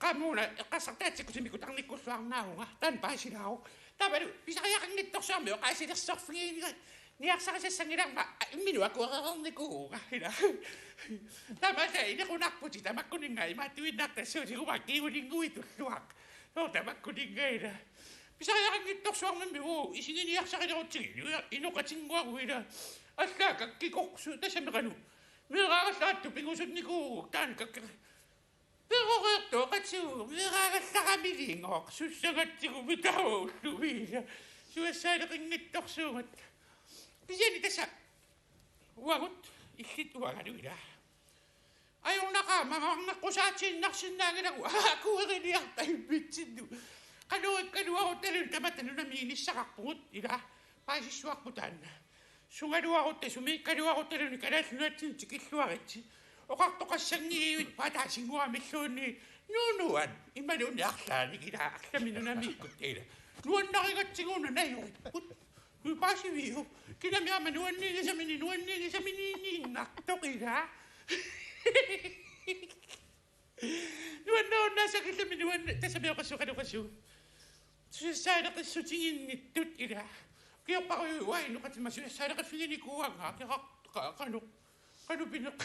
qamuuna qassartaatsikkusimikut arnikkullu arnaarunga tan paasilaau tavalu pisariaqanngittorsuarmi oqaasilersorfigiiniga niarsaqisassangilarma imminu akuerernikuuga ila tamata inequnarputi tamakkuninga imaattuinnaartassuutiguma kiulinguitulluaq tamakkuningaila pisariaqanngittorsuarmammi isinginiarsaqilerautigi inuqatinguaru ila allaakkikkorsu tasamiqanu meeraallaattu pingusutnikuugu taan kakkira peroreertu qatsigu meeraallaramilingoq sussagatsigu mitaruulluviila suassaaleqinngittorsuugat pisani tassa uagut illit uagaluila ajornaqaamamaarnaqqusaatsiinnarsinnaangilagu akueriniartaimpitsinnu qanuakkanuaruttalun tamatanunamiinissaqarpugut ila paasissuarputaanna sungaluarutta sumiikkaluaruttaluni kalalluatsinti killuaritsi oqartoqassangiiuit pataasinguamilluunni nuunuan imaluunni arlaanik ila arlaminunamiikkutteila nuannarigatsiguuna najuritput nupaasiviu kinamiama nuannigisaminiinartoqila nuannaunnaasakillami tasamiоqassuqaluqassu sussaaneqissutiginnittut ila kiorparuuai nuqatima sussaaneqaffiginikuuanga qanu pineq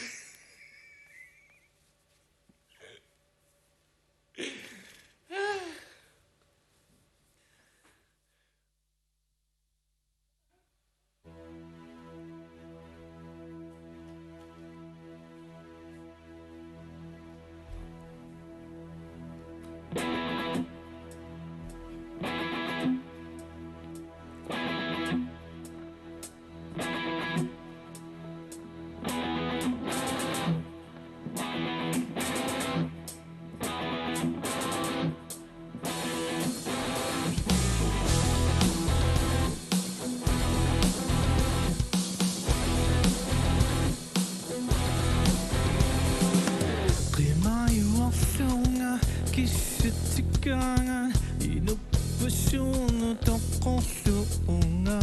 Kissitsikanga inuppasyunu toqqorluunga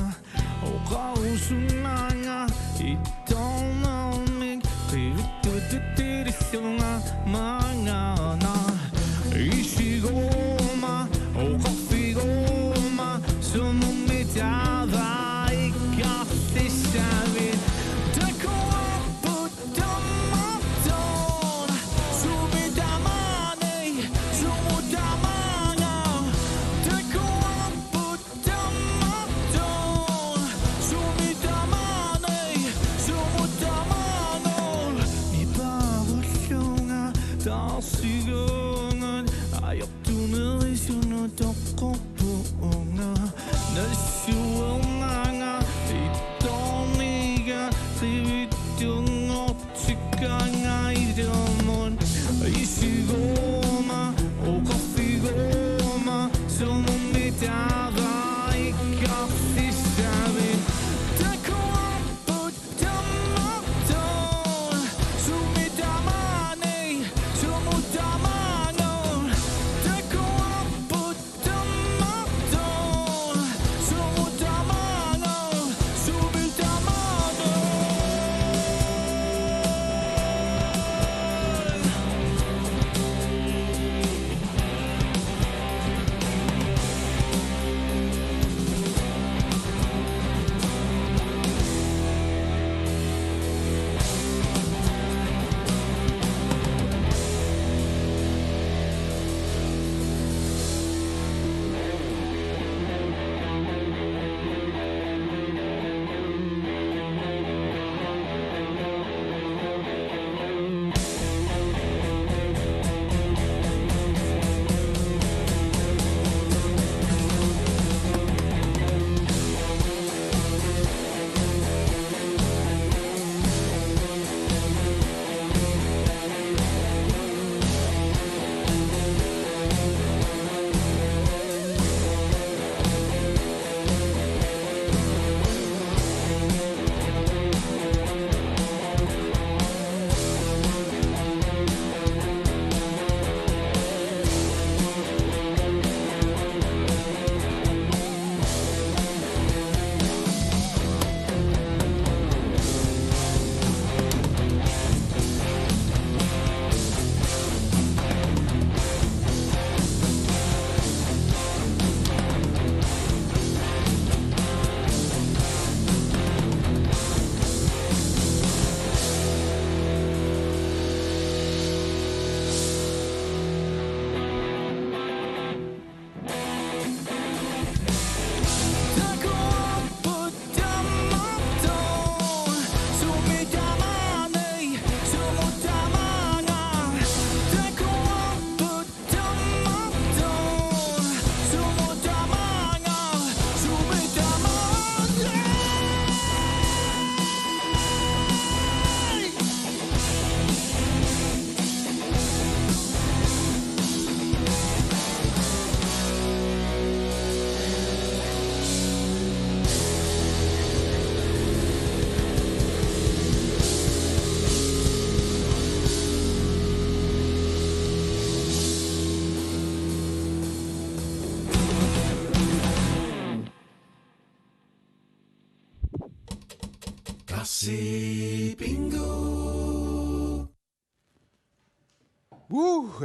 oqausunanga ittornaumik qivittututirillunga maangana ishigoma oqarfigoma sumummitava ikkarlissavit takun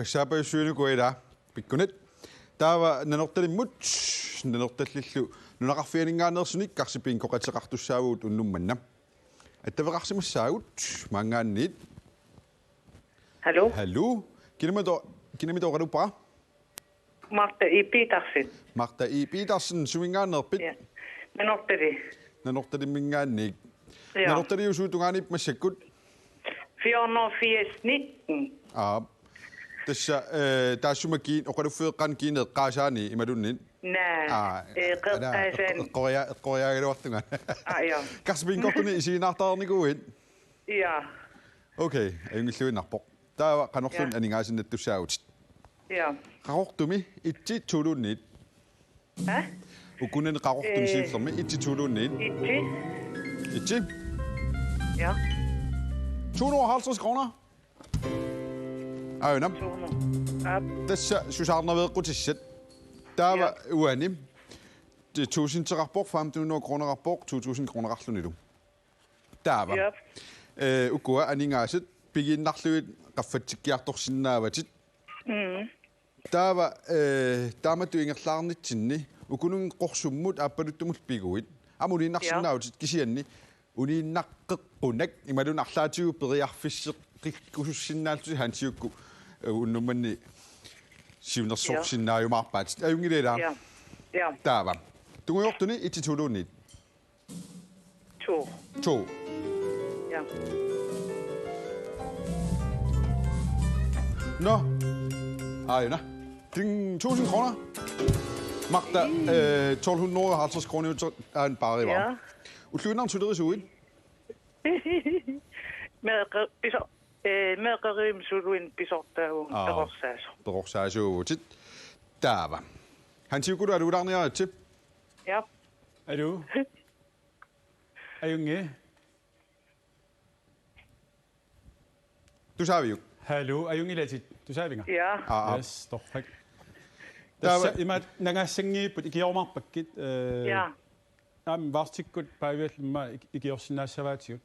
Saba syne goida. Pikkunet. Taava nanortalimut nanortallillu nunaqarfianingaannersunik karsipinko qateqartussaavuut unnummanna. Attavaqarsimassaagut maangaanniit. Hallo? Hallo. Kinamito qalupa. Marta I. Petersen. Marta I. Petersen suingaannerpit. Ja. Nanortalimmingaannik. Ja. Nanortaliusuutungaanip massakkut. 480-19. Tässä taassumakiin oqaluffeeqqan eqqaasaani imalunnin. Nej. Qeqqaasan. Qoyaagiluartunga. Ja. Karsipinkortuni isiinaartaarnikuit. Ja. Okay, ayungilluinarpoq. Taava qanorlun aningaasinnattussaagut. Ja. Qaqortumi itsi tulunnit. Hä? Ukunen qaqortumi siillermi itsi tulunnit. Itsi? Ja. 250 kroner. Ayunam. Tässä susarnerveeqqutissat. Taava uanim. Det 1000 terraport 1500 kroner rapport 2000 kroner arlunilu. Taava. Ukua aningaasat piginnarluit qaffatsikkiartorsinnaavatit. Taava taamatu ingerlaarnitsinni ukunun qorsummut appaluttumul piguit. Amulinnarsinnaavatit kisianni uniinnaqqeqqunak imalun arlaatiu periarfisseq qikkusussinnaaltu hansiukku unnummanni sivnersorsinnaajumаарpaat ajungilila. Ja. Taava. Tunguyortuni ititulunnit. 2. Ja. Nå. Ayuna. 1000 kroner. Magda 1250 kroner er en bare i varm. Utlunneren tullerisu ud. Med qarim suluin pisortaagun perorsaasu. Perorsaasu tit. Taava. Han tiukkudu er du udarnia tip. Ja. Er du? Ayunge. Du sagde jo. Hallo, ayunge latit. Du sagde vinga. Ja. Yes, doch. Tässä ima nangassangi put ikiormarpakkit. Ja. Am vartikkut paaviallumma ikiorsinaassavaatigut.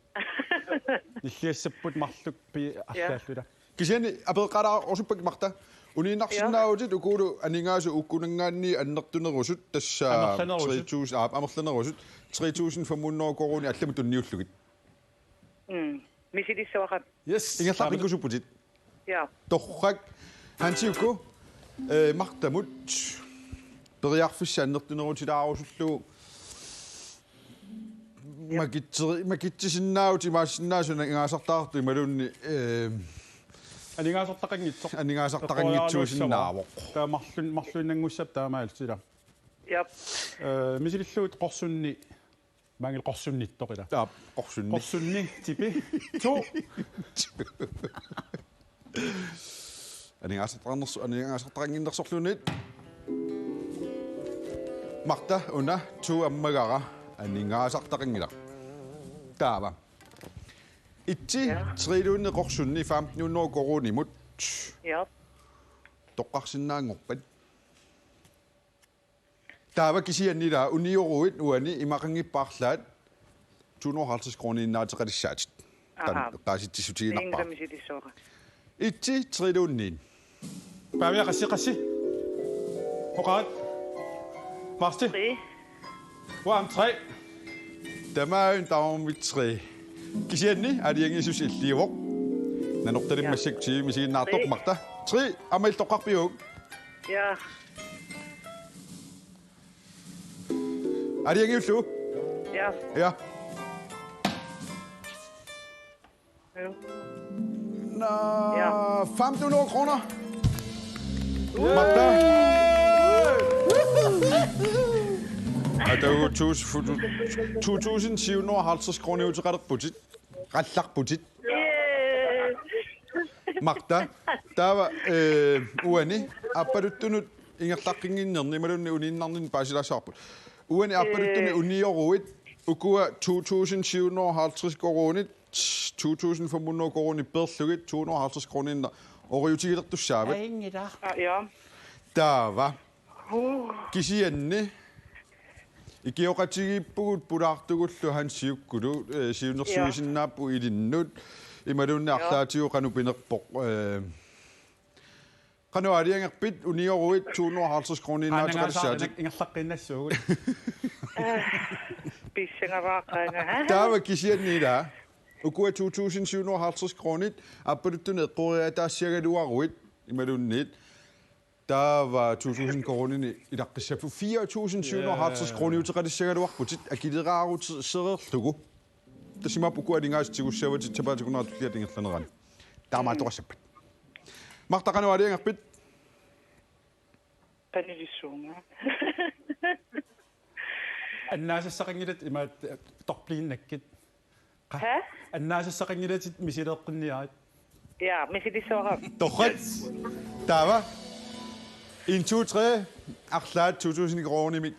Nilliassaput marluk pi arlaalluda. Kisiani apeqara orsuppak marta. Uniinarsinnaavutit ukuulu aningaasu ukkunangaanni annertunerusut tassa 3000 amerlanerusut 3500 koruni allamut unniullugit. Misidissawaqat. Yes. Ingerlaarpinkusuputit. Ja. Torrak hansiukku martamut periarfissaannertunerutilaarusullu makitsinnaauti maasinnaasuna ingaasartaartu imalunni Aningaasartaqangitsuusinnaavoq. Taa marlunnangussap taamaalsila. Yep. Misililluut qorsunni mangil qorsunnittoqila. Taa qorsunni. Qorsunni tipi 2. Aningaasartaqanginnersorlunit. Marta una tu ammagara aningaasartaqangila. Taava. Itsi trilunne qorsunni 1500 korunimut. Ja. Toqqarsinnaangorpat. Taava kisiannila unioruit uani imaqangippaarlaat 250 kroninnaatiqalissaat. Qaasittisutiginarpaa. Misidissawaqat. Itsi trilunnin. Paavia qassi. Hoqaat. Marsti. 3. Waam 3. Tamaun taumit 3. Kisianni aliangisus illiuvoq. Nanortalimmassak misiginnaartoq marta. 3 amail toqqarpiuq. Ja. Aliangiullu. Ja. Ja. Ja. 1500 kroner. Marta. Og der er jo 2750 kroner ud til retterbutit. Retterbutit. Marta, der var uani. Appadutunut ingertaqinginnerni malunni uniinnarnin paasilasaarput. Uani appadutunni uniorruit ukua 2750 kroner 2500 kroner perlugit 250 kroner oriutigilertussaavat. Ja. Der var kisianni Ikioqatigippugut pulaartugullu han siukkulu siunersuisinnaappu ilinnut imalunne arlaatigu qanu pinerpoq qanu aliangerpit unioruit 250 kroninnaatiqalissaati ingerlaqqinnassууgut Pissingaraqaanga. taava kisianniila ukua 2750 kronit appaluttunet qoriataassiagaluaruit imalunniit taava 2000 kronini ilaqqissappu 4750 kroniuteqalissaгаluarputit akileraarut sererlugu tasimappu alingaastigussavatit tapaatikunnaatulliatingerlanerani taamaatoqassappat martaqanu aliangerpit Panilissuunga. аннаасассақингилат имаат торплииннаккит Hæ? аннаасассақингилатит мисилеэққинниаат Ja, misilisoqa. toqat taava in 2-3 arlaat 2000 kronimit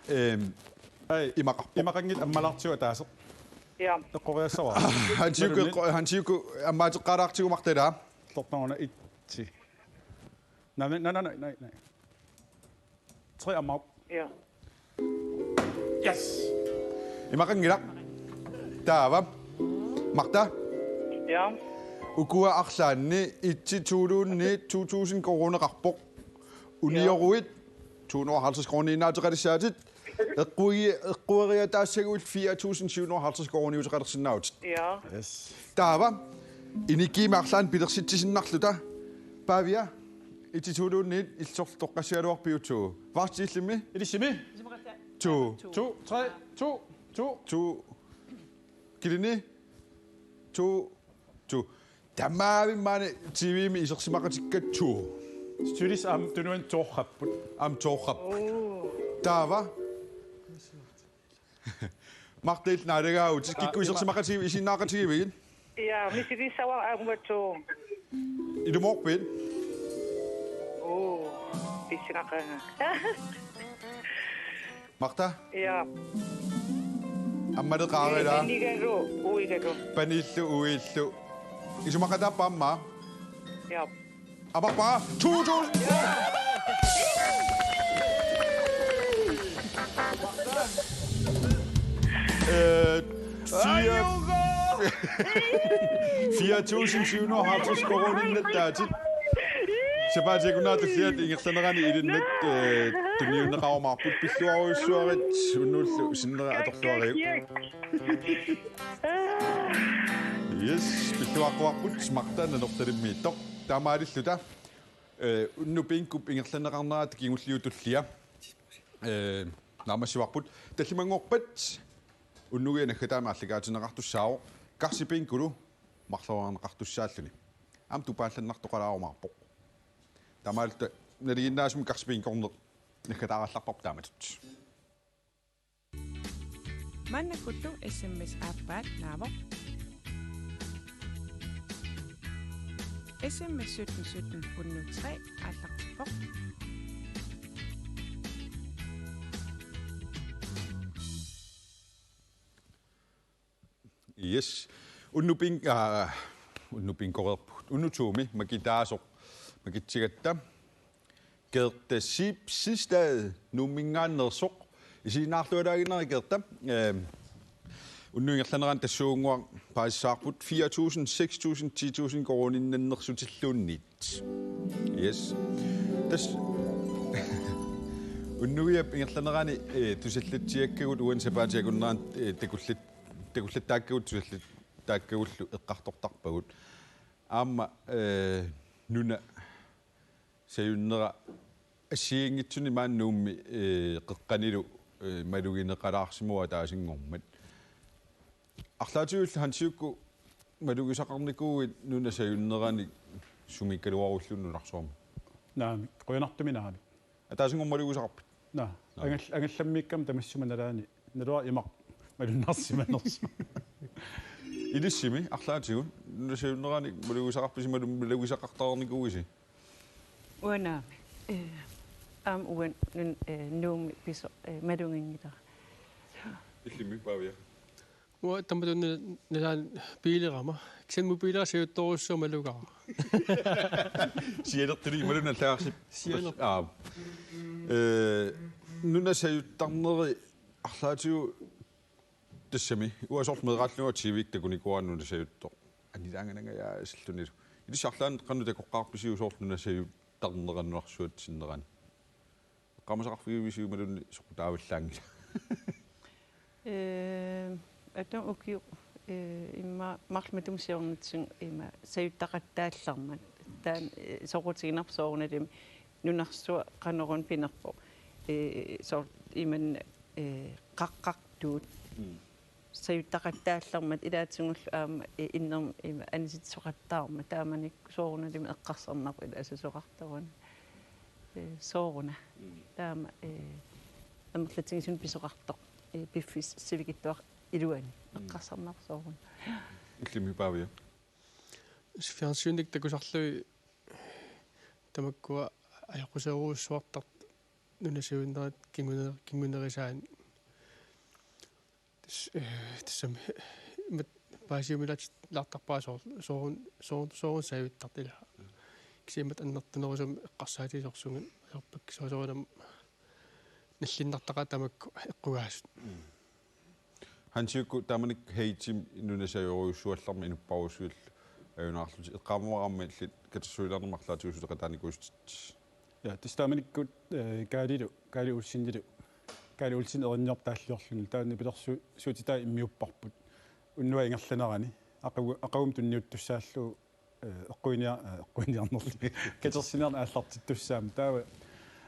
имақангит аммалартиуа таасеқ Ja. эққориассава hansiuku ammaatiqqalaartigumartala торнорна итси nej 3 аммаа Ja. yes imaqangilaq taava marta Ja. ukua arlaanni itsi tuuluunni 2000 kroneqarpoq unioruit 250 kroniinnaatiqalissaatit eqqueriataassaguut 4750 kroniuteqalersinnaaut Ja. yes taava inikiimaarlaan pilersittisinnarluta paavia itsi tuuluunni ilsortoqqassialuarpiutu vaartiillimmi илиссими 2 2 3 2 2 kilini 2 tamaavi mane tvimi isersimaqatikkat 2 стюдис ам тунуан тоорраппут am toqap taava martel naalagaa utikikku isersimaqativi isinnaaqatigivigin Ja, misilisawa angmatu. ilumorpit Pissingaraqaanga. marta Ja. ammadeqaarila Nigaru, uigaru. panillu uillu isumaqataappaamma Ja. amappa 2000 4,750 kroninnattaatit сапаатикунаатуллиат ингерланерани илиннат туниуннеқарумаарпут пиллуаруйссуарит уннуллу синнера аторлуариу yes пиллуаққуарпут смартаана норталиммииттоқ таамаалиллута уннупиинкуп ингерланеқарнерат кигуллиутуллиа наамассуарпут таллимангорпат уннугианаггатаама аллагаатинеқартуссаавоқ карсипиинкулу марлуарнеқартуссааллуни ам тупаалланнартоқалаарумаарпоқ тамаалта налигиннаасми карсипиинкорнеқ наггатааралларпарп тааматут Mannakullu SMS aappaat naavo. SMS 1717 103 аллартиппоq. yes unnupinkorerput unnutuumi makitaasoq makitsigatta kertasip sistad nummingaannersoq isiinaarlualaaginerikerta unnuingerlaneran tassuunguar paissaarput 4,000 6,000 10,000 kroninnersutilluunniit yes tas unnuiap ingerlanerani tusallatiakkagut uansapaatiakunneraan takullattaakkagut tusallattaakkakullu eqqartortarpagut aamma nuna sayunnera assiingitsuni maannuummi qeqqanilu malugineqalaarsimua taasingormat арлаатигулла хансиукку малугисақарникууит нуна саюннерани сумиккалуаруллуннунарсуарма наами қуянартуми наами атаасингор малугисақарпит на ангалламмиккам тамассуманалаани налуа имақ малуннарсиманерсу илиссими арлаатигун нуна саюннерани малугисақарписи малугисақартаарникууиси уанаами ам уан нуми писо малунгингита иллими павиа Uo tammatun nilan biiliqama. Ksen mobiiler siuttorussummalugara. сиалертили малуналлаарсип Sialer. нуна саюттарнери арлаатиу тассами уасорт медеқаллуа тивик такуникуаанну насаюттоо анилаанганага яасиллунилу илисарлаан қанну такоққарписиу соорлуна саю тарнераннуарсуат синнерани qammasaqarfiguisiumalunni soqutaavallaangila атам укиу имма марлматумсиорнитсун има саюттақаттааллармат таан соқутигинарсоорналим нунарсуа қанерун пинерпо соор иман қаққартуут саюттақаттааллармат илаатсунгуллу аама иннерм има аниситсоқаттаарма тааманик соорналим эққарсарнарпу илаасусоқарторун соорна таама амерлатингисун писоқартоқ пиффис сивигиттуақ илуани эққарсарнарсоорун иллими паавиа фиансиуник такусарлуи тамаккуа аякусеруussуартарт нунасуиннерат кингунерисаан тэсэм мат паасиумилат лартарпаа соорун савиттартила кисимат аннертунерусум эққарсаатисорсуган аерпак соорунам наллиннартаqa тамакку эққугаасут хансиукку тааманик хейтим нунасаюоруйуссуалларми инуппарусуил аюнаарлути эққаамуарамми иллит катассуилаарнермарлаатиусутеқа тааникуустит я тестаманиккут каали улсиндилу каали улсин эринниортааллиорлуни таани пилерсу суутита иммиуппарпут уннуа ингерланерани ақагум тунниуттуссааллу эққуиниарнерли катерсинерна ааллартиттуссаама таава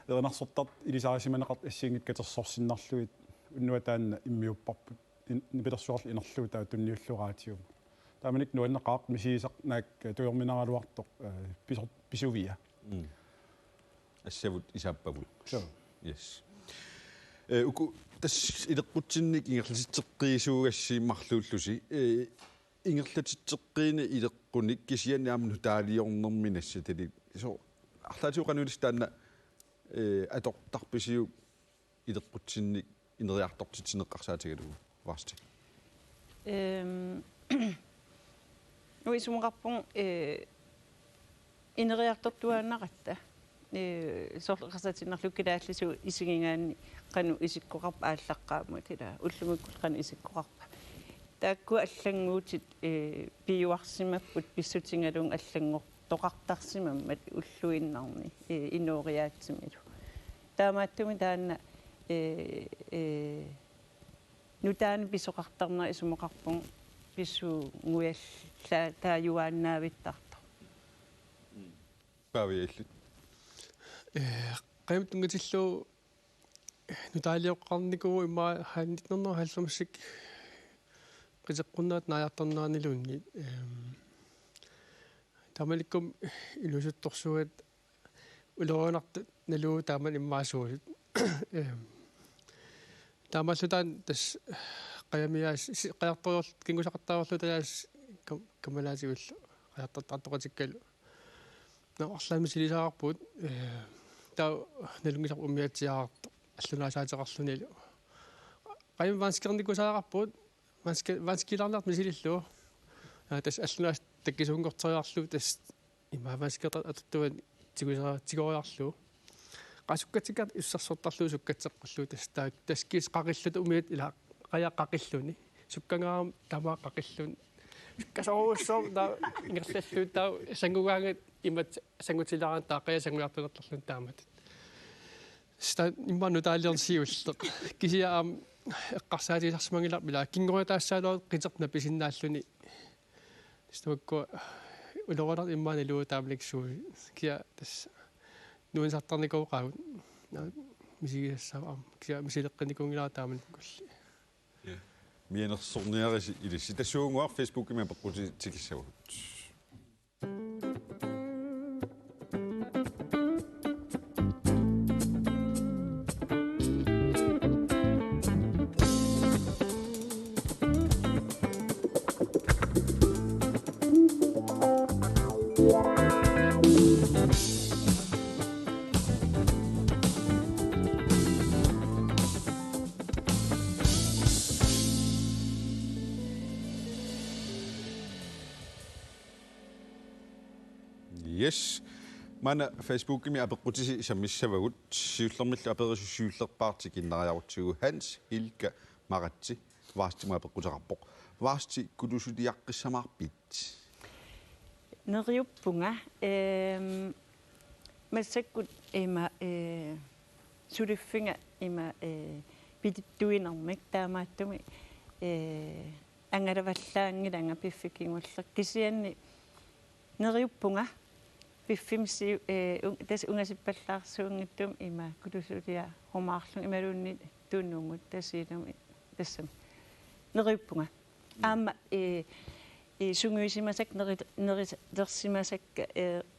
эринарсортарт илисаарисиманеқарт ассиингит катерсорсиннарлуит уннуа таанна иммиуппарпут нипилерсуарли инерлуу таа тунниуллураатиум тааманик нуаннеқаақ мисиисақ наак туйорминаралуартоқ писувия ассавут исааппавут yes уку тас илеққутсинник ингерлиситеққиисуугассииммарлууллуси ингерлатитеққиина илеққуник кисианиамну таалиорнэрминасса тали со арлаатиуқануилис таанна атортарписиу илеққутсинник инериартортитсинеққарсаатигалугу варсти уисумеқарпун инериартортуааннақатта сорлеқарсаатиннарлуккилааллису исигингаани қану исиккоқарп ааллаққаамут ила уллумиккул қану исиккоқарпа таакку аллангуутит пиуарсимаппут писсутингалуун аллангор тоқартарсимаммат уллуиннарни иноориаатсимилу таамааттуми таанна нутаан писоқартарнера исумеқарпун писсу ngуялла тааюааннаавиттарто павиаллит qaimutungatilluu nutaaliоqqarnikuu imma haannitnerner hallumassik qiteqqunnaat naajartarnaaniluunni tamalikkum ilusuttorsuat uleruunart naluu taaman immaasuulut taamallutaan tas qayamiaas qajartoriorlut kingusaqattaarullu tajaas kamalaasiullu qajartartartoqatikkalu наарсаами силисаарпут таа налунгисар умиатсиаарто аллунаасаатеқарлунилу қайм ванскерникусаарпут ванскиларларт мисилиллуу тас аллунаас таккисунгортериарлу тас има ванскерта атуттуан тигориарлу qasukkatikkat ussarsortarlu sukkatseqqallu tasta taskis qaqillut umiat ila qayaqqaqilluni sukkangaam tamaa qaqillun kasoruussor ta ingerlallu ta sangugaangat imat sangutilaran taaqaya sanguartunertarlun taamat sta immanu taalliorsiulleq kisiaam eqqarsaatisarsmangila mila kingoriataassaaloot qiterna pisinnaalluni stamakku uloralar immaani luu taamliksuui kia tas nuansartarnikuuqagut misigisassaaam kia misileqqanikungilaa taamankulli mianersorniarisi ilissi tassuunguar Facebook ima peqquti tikissavut yes Mana Facebook mi apequtisi samissavagut siullermilla aperissuullerpaarti kinnariarutigu Hans Hilka Maratsi vaasti ma apequtaqarpoq vaasti kulusuliaqqissamarpit neriuppunga massakkut ima suliffinga ima pitittuinermik taamaattumi angalavallaangilanga piffikinguller kisianni neriuppunga piffimsi tas ungasippallaarsuungittum ima kulusulia homaarlung imalunni tuunnuungut tasiinami tassam neriuppunga aama sunguisimasak neridersimasak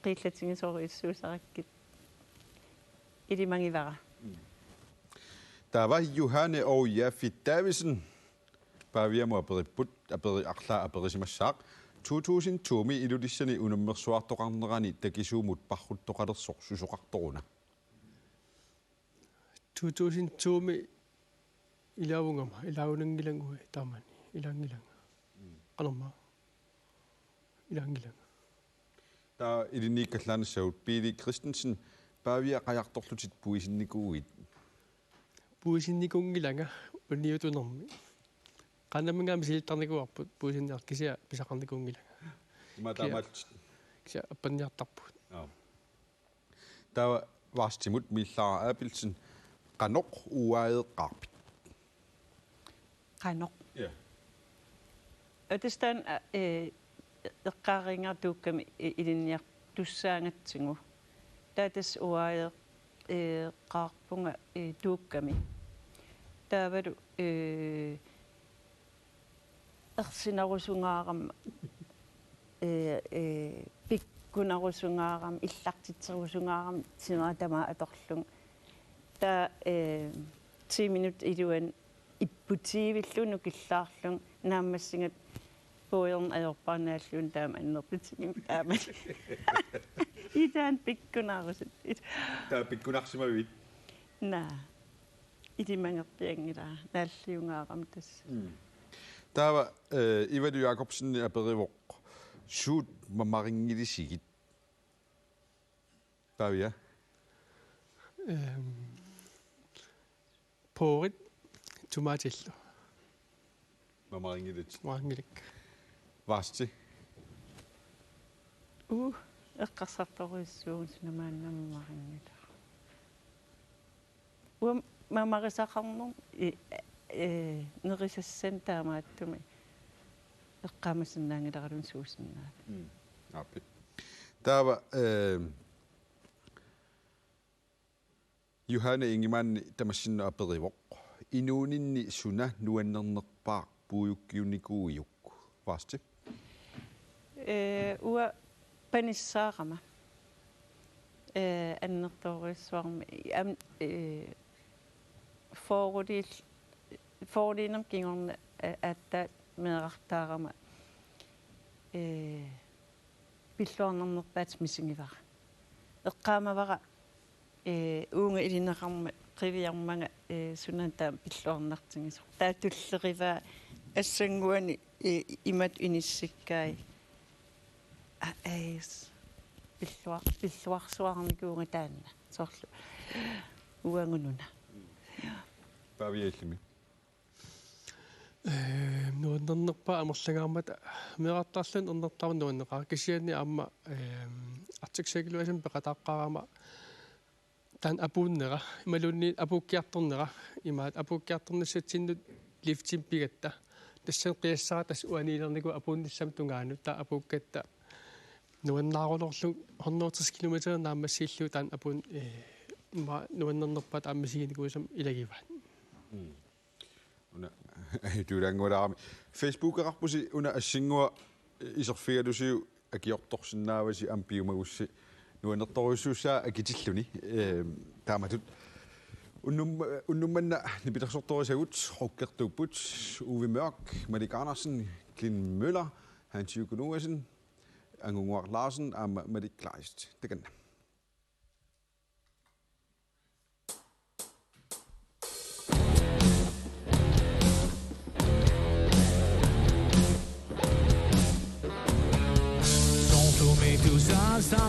qiillatingisoriissuusarakkit ilimangivara Tava Johanne og Jaffi Davisen Paviamo aperipput aperiarla aperissimassaaq 2002 ilulissani unummersuartoqarnerani takisuumut parruttoqalersoq susoqartoruna 2002 ilaavungama ilaavunangilangui taamani ilaangilanga qanorma ilaangilanga ta ilinniikkallaanassagut Pili Christensen Pavia qajartorlutit puisinnikuugit puisinnikuungilanga unniutunermi qannamingaami silittarnikuarput puusinniarkisia pisaqarnikuungilanga imataamaat kisia appanniartarput ta vaastimut millara apilsen qanoq uaeeqqarpit qanoq ja atistan eqqaaringartuukkami ilinniar tussaangatsingu taatas uaeeq qaarpunga tuukkami taavalu ersinarusungaaramma pikkunarusungaaram illartitserusungaaram sineratama atorlung ta 10 minut iluan ipputiivillunu killaarlung naammassingat puuern ajorpaanaallun taama annerpitigim taama itaan pikkunarusut ta pikkunarsimavit naa ilimangerpiangila naalliungaaram tass Tava Ivadu Jacobsen aperivoq suut mamaringilisigit Pavia poorit tumatillu mamaringilit maangilik vaasti eqqarsartoruissuun sinamaannammaringila mamarisaqarnum nerisassan taamaattumi eqqaamassinnaangilaralun suusinnaat appi Tava Johanne Ingemann tamassinna aperivoq inuuninni suna nuannernerpaaq puuyukkiunnikuuyuk vaasti ua panissaaqama annertoruissuarmi am forudinam kingorna atta meerartaarama pilluarnernerpaat misingivara eqqaamavara uunga ilineqarma qiviarmanga sunanta pilluarnartingisor taatulleriva assanguani imat inissikkai pilluarsuarnikuunga taanna soorlu uangununa Pavia illimi nuannernerpa amerlangаарmata meeqartaarlun ernertarun nuanneqaa kisianni aamma artiksagiluasam peqataqqaarama tan apuunnera imalunni apuukkiartornera imaat apuukkiartornissatsinnut liftin pigatta tassan qiassara tas uaniilerniku apuunnissam tungaanut ta apuukkatta nuannaarulorlu 160 km naammassiillu tan apuun nuannernerpa taammasiginikusam ilagivat una tuulangualaarami Facebook qarpusi una assingua iserfialusiu akiortorsinnaavasi ampiumagussi nuanertoruissuussaa akitilluni taamatut unnummanna nipitersortorisagut rukkertupput Uwe Mørk Malik Andersen Klin Møller Hans Jürgen Olsen Angunguar Larsen Amma Malik Kleist Tegan Don't do me to sa sa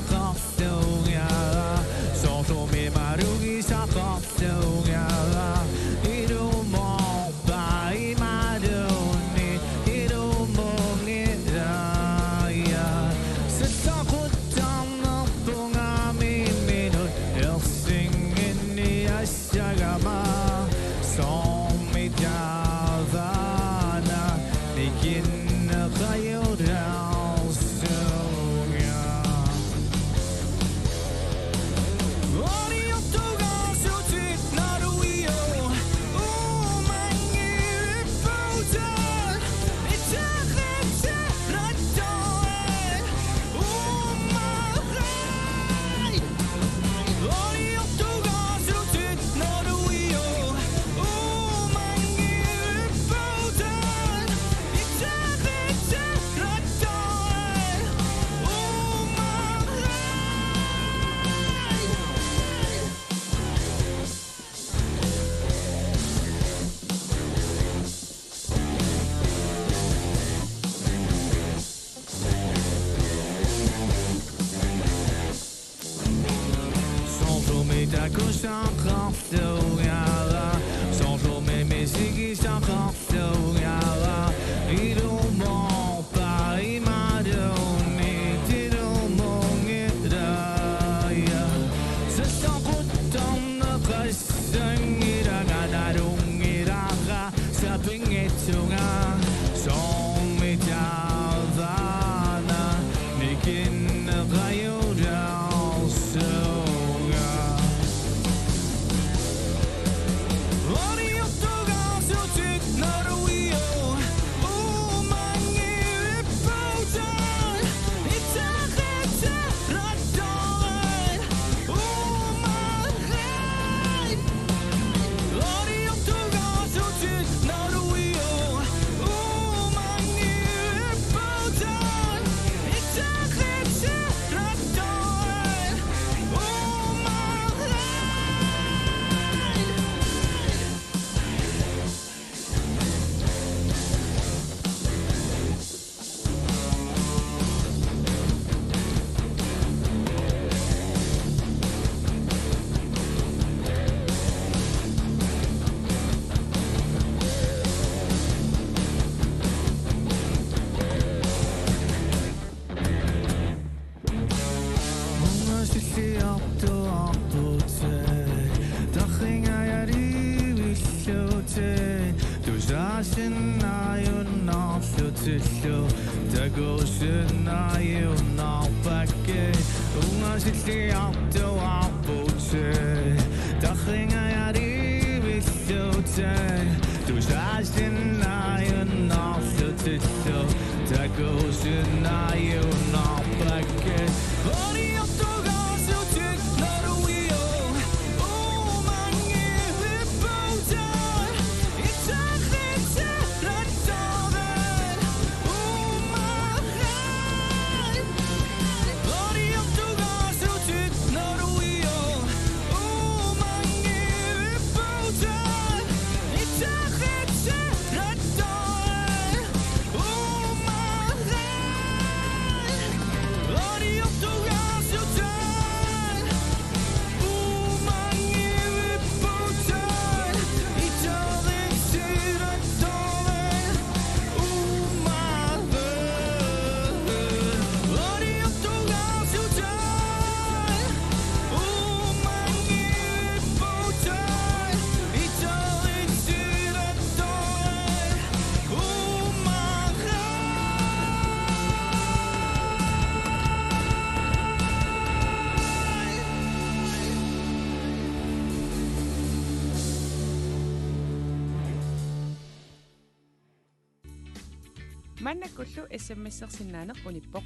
Mannakullu SMS-ersinnaaneq unippoq.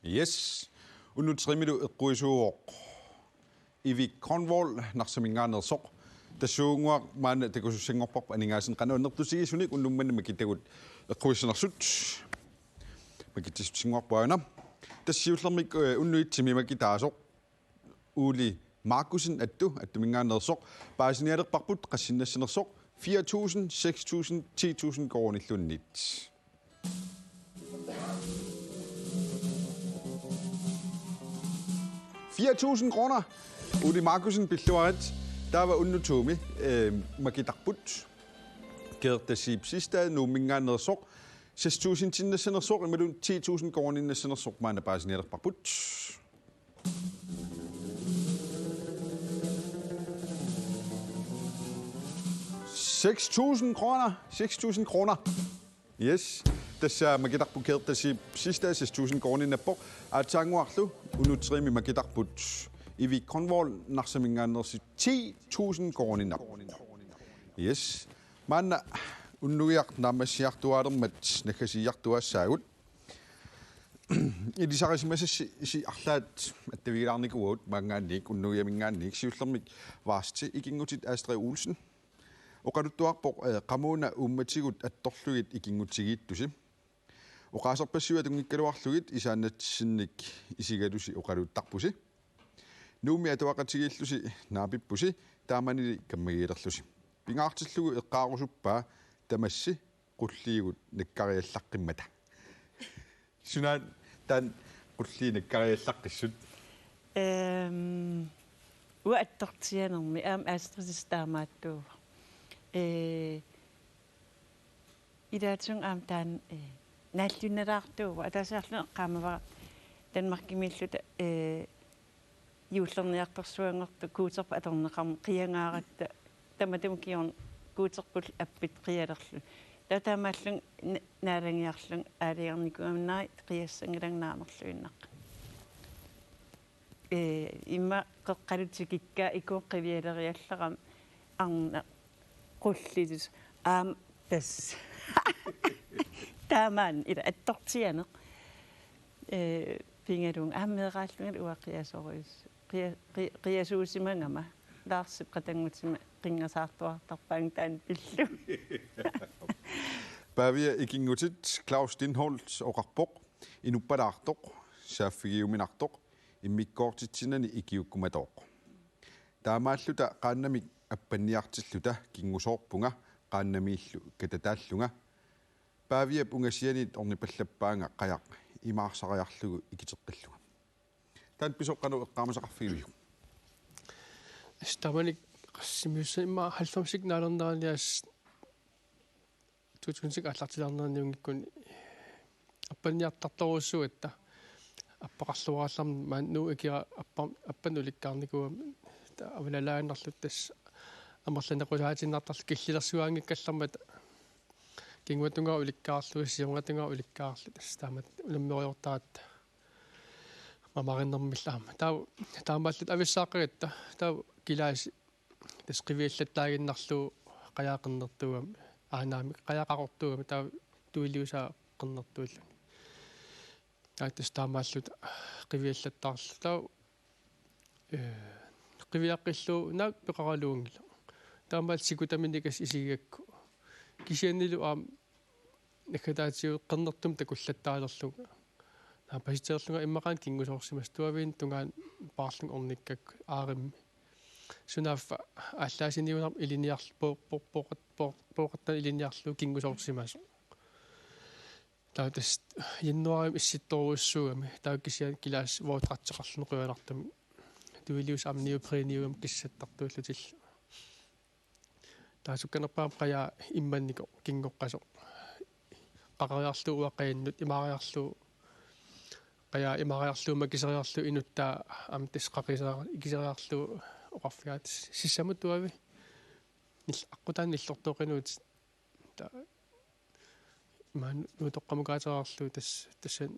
Yes. Unnutrimilu eqquisuuq. Ivi Cornwall narsaminngaanersoq. Tassuunguaq maana takusussingorparp aningaasen qanuannertusigisunik unnummanni makitagut eqquissanersut. Makitissingorpaana. Tassiullermik unnuitsimi makitaasoq. Uli Markusen attuminngaanersoq. Paasinialerparput qassinnassinersoq 4.000, 6.000, 10.000 kroonillunnit. $4,000. Uli Markusen pilluarit. Der var unnutumi. Makitarput. Kertasiip sidstad. Numinngaanersoq. 6.000 tinnassinersoq. Imalun 10.000 kroonillunnassinersoq maana paasinialerparput. 6.000 kroner. 6.000 kroner. Yes. Tässä makitarput tässä sidstad 6.000 kroonillunnappoq. Atanguarlu unutrimi makitarput. Ivi Cornwall narsaminngaanersi 10.000 kroonina. Yes. Manna unnuiaq naamassiartuaalermat nakasiartuassaagut. Ilisarisimassa si arlaat attavilaarnikuut mangaannik unnuiamingaannik siullermik vaasti ikingutit Astrid Olsen. Oqaluttuarpoq qamuuna ummatigut attorlugit ikingutigiittusi. Oqaasarpassiuat ungikkaluarlugit isaannatsinnik isigalusi oqaluttarpusi. Nuumi atuaqatigillusi naapippusi taamanili kammagiilerlusi. Pingaartillugu eqqaarusuppaa tamassi qulliigut nakkariallaqqimata. Sunaan tan qulli nakkariallaqqissut. Uattortianermi aastrisistamaattuu. Idaatsun taan nallunalaartuuva ataasaarlu qaamava Danmarkimillut юуллерниарперсуангорту куутерпа аторнеқарм қиангааратта таматум киорн куутерпул аппит қиалерлу татамааллун наалангиарлун аалиарникуамнаа қиассангилангнаамерлуиннақ имма қеққалутикикка икуоққивиалериаллерам арна қуллитус тас таамаан ила аттортианеқ пингалун ааммеэрааллунгал уақиасоруис қиасуусимангама лаарсип қатангутсима қингасаартуартарпаан таан пиллу Bavia ikingutsit Claus Stindholt oqarpoq inuppalaartoq saafigiuminartoq immikkoortitsinani ikiukkumatoq taamaalluta qaannamik appanniartilluta kingusoorpunga qaannamiillu katataallunga Bavia ungasianit ornipallappaanga qajaq imaarsariarlugu ikiteqqilluga tan pisoqqanu eqqaamasaqarfigiu Stamanik qassimiussa imma 90 naalerneralias 2000 аллартилаарнерниунгиккун аппанниартарторуссуатта аппақарлуаралларм маанну икиа аппануликкаарникуа авалалааннарлут тас амерланеқулаатиннартарл киллилерсуаангиккаллармат кингуатунгаа уликкаарлу сиунгатунгаа уликкаарлу тас таамат улуммериортаат мамариннэрмиллаама таамааллут ависсааққагатта таа килааси тас қивиаллаттаагиннарлу қаяақернертугам анаами қаяақақортугами таа туилиусаа қернертууллани таатас таамааллут қивиаллаттаарлу таа қивиаққиллу наак пеқаралуунгила таамаал сикутаминикас исигакку кисианнилу накатаатиу қернертум такуллаттаалерлуга паситерлунга иммақаан кингусоорсимас туавиин тунгаан paarlung ornikkak aarimmi sunaaffa ааллаасиниунар илиниарлу пооқатта илиниарлу кингусоорсимасо таатас яннуарим исситторуссуугами тааккисиан килаас воотратсеқарлуну қуянартами туилиус амниупрениугам киссаттартууллутил таасукканерпаам қая имманнико кингоққасо қақариарлу уақаиннут имаариарлу қая имаариарлуума кисериарлу инуттаа амтис қақисаа кисериарлу оқарфиаат сиссамутуави нил аққутаан ниллортоқинуут та ман нутоққамукаатерарлу тассан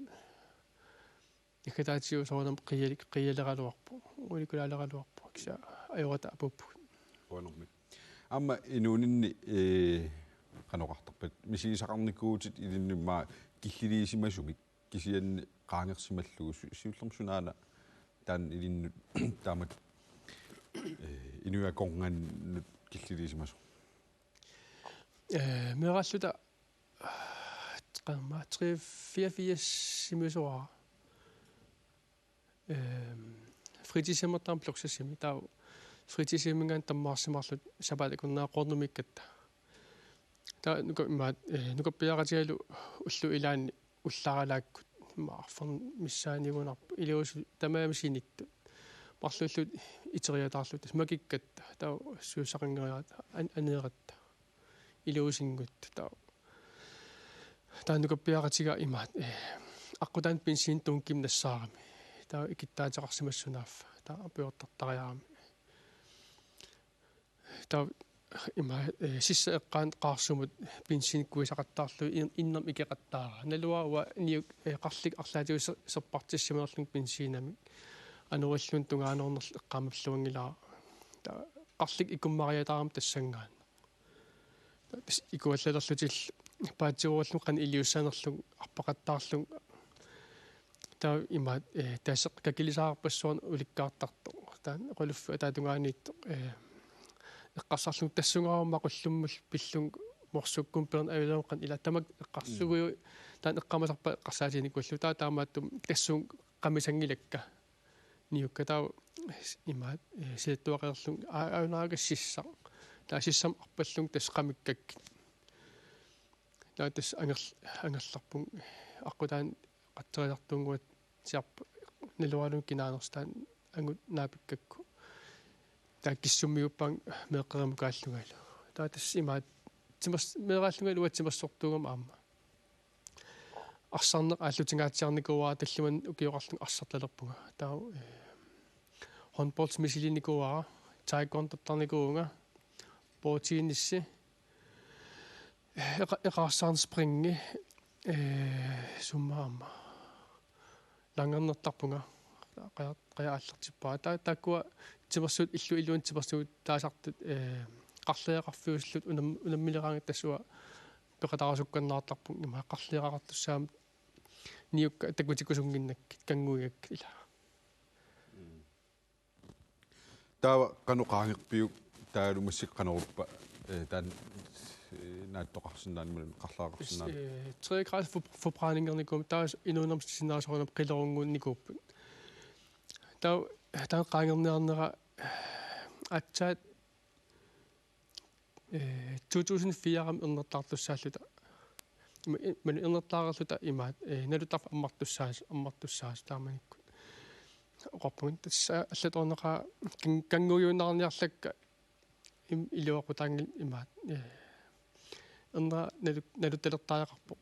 ikataatiу soonam qiyaleraluarpu ulikulaaleраluarpu kisa ajorata apuppu uanermi amma inuuninni qanoqartarpat misiisaqarnikuutit ilinnimaa killiliisimasumik kisianni qaangersimallugu siullermsunaana taan ilinnut taamat inuakorngannut killiliisimasu meralluta qamma 3-4 simusuara fritidshjemmertam pluksasimi taa fritidshjemmingaan tammaarsimarlut sabaalikunnaaqornumikkatta taa nukappiaqatigalu ullu ilaanni улларалааккут маарфер миссааниунарпу илиусу тамаамисинитtu марлуллут итериатаарлут макиккатта таа суусақингериаат анеератта илиусингут таа нукаппиақатига имаат аққутаан пенсиин тунгким нассаарами таа икиттаатеқарсимассунааффа таа апиортартариарами таа има сисса эққаан қаарсумут пенсиниккуисақаттаарлу иннерм икеқаттаара налуауа ниук қарлик арлаатиус серпартиссимерлун пенсиинами анериллун тунгаанернерл эққамаллуангилаа таа қарлик икуммариатаарам тассангаан тас икуаллалерлутил паатсируаллун қан илиуссаанерлун арпақаттаарлун таа има таасеқ какилисаарпассуарн уликкаартарто таан қолуффу таатунгаанит эққарсарлун тассунгаарма қуллуммул пиллун морсуккум перн авилаоқан ила тамак эққарсугу таан эққамасарпа эққарсаатиникуллу таа таамааттум тассуун қамисангилакка ниукка таа имаат сиаттуақерлун аунаагассисса таасиссам арпаллун тас qamikкак таатас ангерларпун аққутаан қаттерилартунгуат сиарп нилуалун кинаанерстаан ангут наапиккакку тааккиссуммиуппаан меэққераму кааллугаалу таатас имаат тимас меэрааллунгалу уатсимассортуугама аама арсарнеқ ааллутингаатсиарникуаа таллиман укиоқарлун арсарлалерпунга таа håndboldsmissilinikуаа taekwondo-тарникуунга боотиинисси эқарсаарн спринги суммаама лангернертарпунга қаяаллартиппаа тааккуа тимерсуут иллу илуун тимерсуут таасартут қарлеэқарфиуслут унаммилераанга тассуа пеқатарасукканнаартарпун има қарлеэқартуссаам ниукка такутикусунгиннаккит кангуигак ила таа кануқаангерпиук таалу массикканеруппа таан нааттоқарсинаанмалун қарлаақарсинаа 3 градус forbrændingerne таа инуунермсиннаасорунап қилерунгуунникууппут таа qaangernearnera атсаат 2004-ам эрнертаарлуссааллута мен эрнертаарерлута имаат налутарф аммартуссаас тааманикку оqorpun тасса аллаторнеqa кангуйуунаарниарлакка илуақутаангил имаат эрна налутталертаақарпо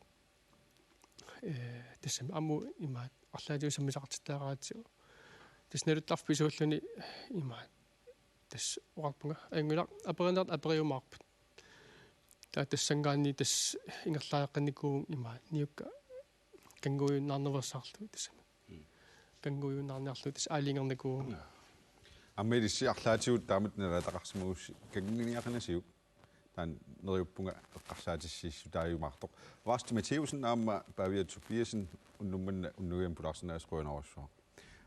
тассами амму имаат арлаатиусаммисақартиттаараатсиу тас налуттарф писууллуни имаат тас оqarpunga ангула аперинерт апериумаарпут таа тассангаанни тас ингерлааққанникуун имаат ниукка кангуйуунаарнерсаарлу тассами кангуйуунаарниарлу тас аалингерникуун аммелисси арлаатигут таамат налатақарсимагусси кангиниақанасиук таан нериуппунга эққарсаатиссииссу тааюмаартоқ Варsti Mattheusen аама Pavia Tobiasen уннумманна уннугиам пулаарсинаасқуинаруссуа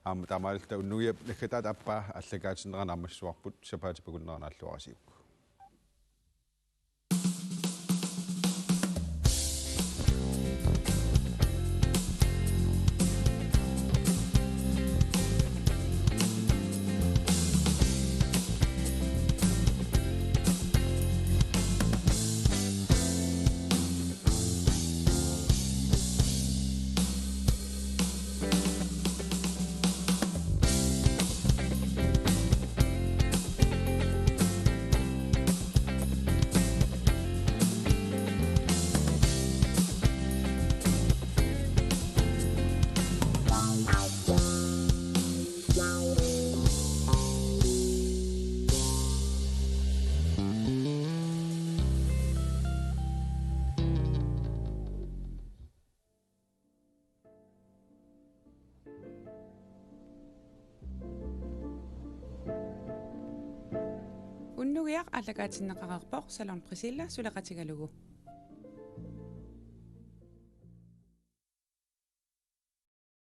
аама таамаалта уннугиа наккатаат аппаа аллагаатиннерана аммассуарпут сапаати пакуннернааллуарасиук Unnugiaq allagaatinnaqaqarpoq salon Priscilla sulaqatigalugu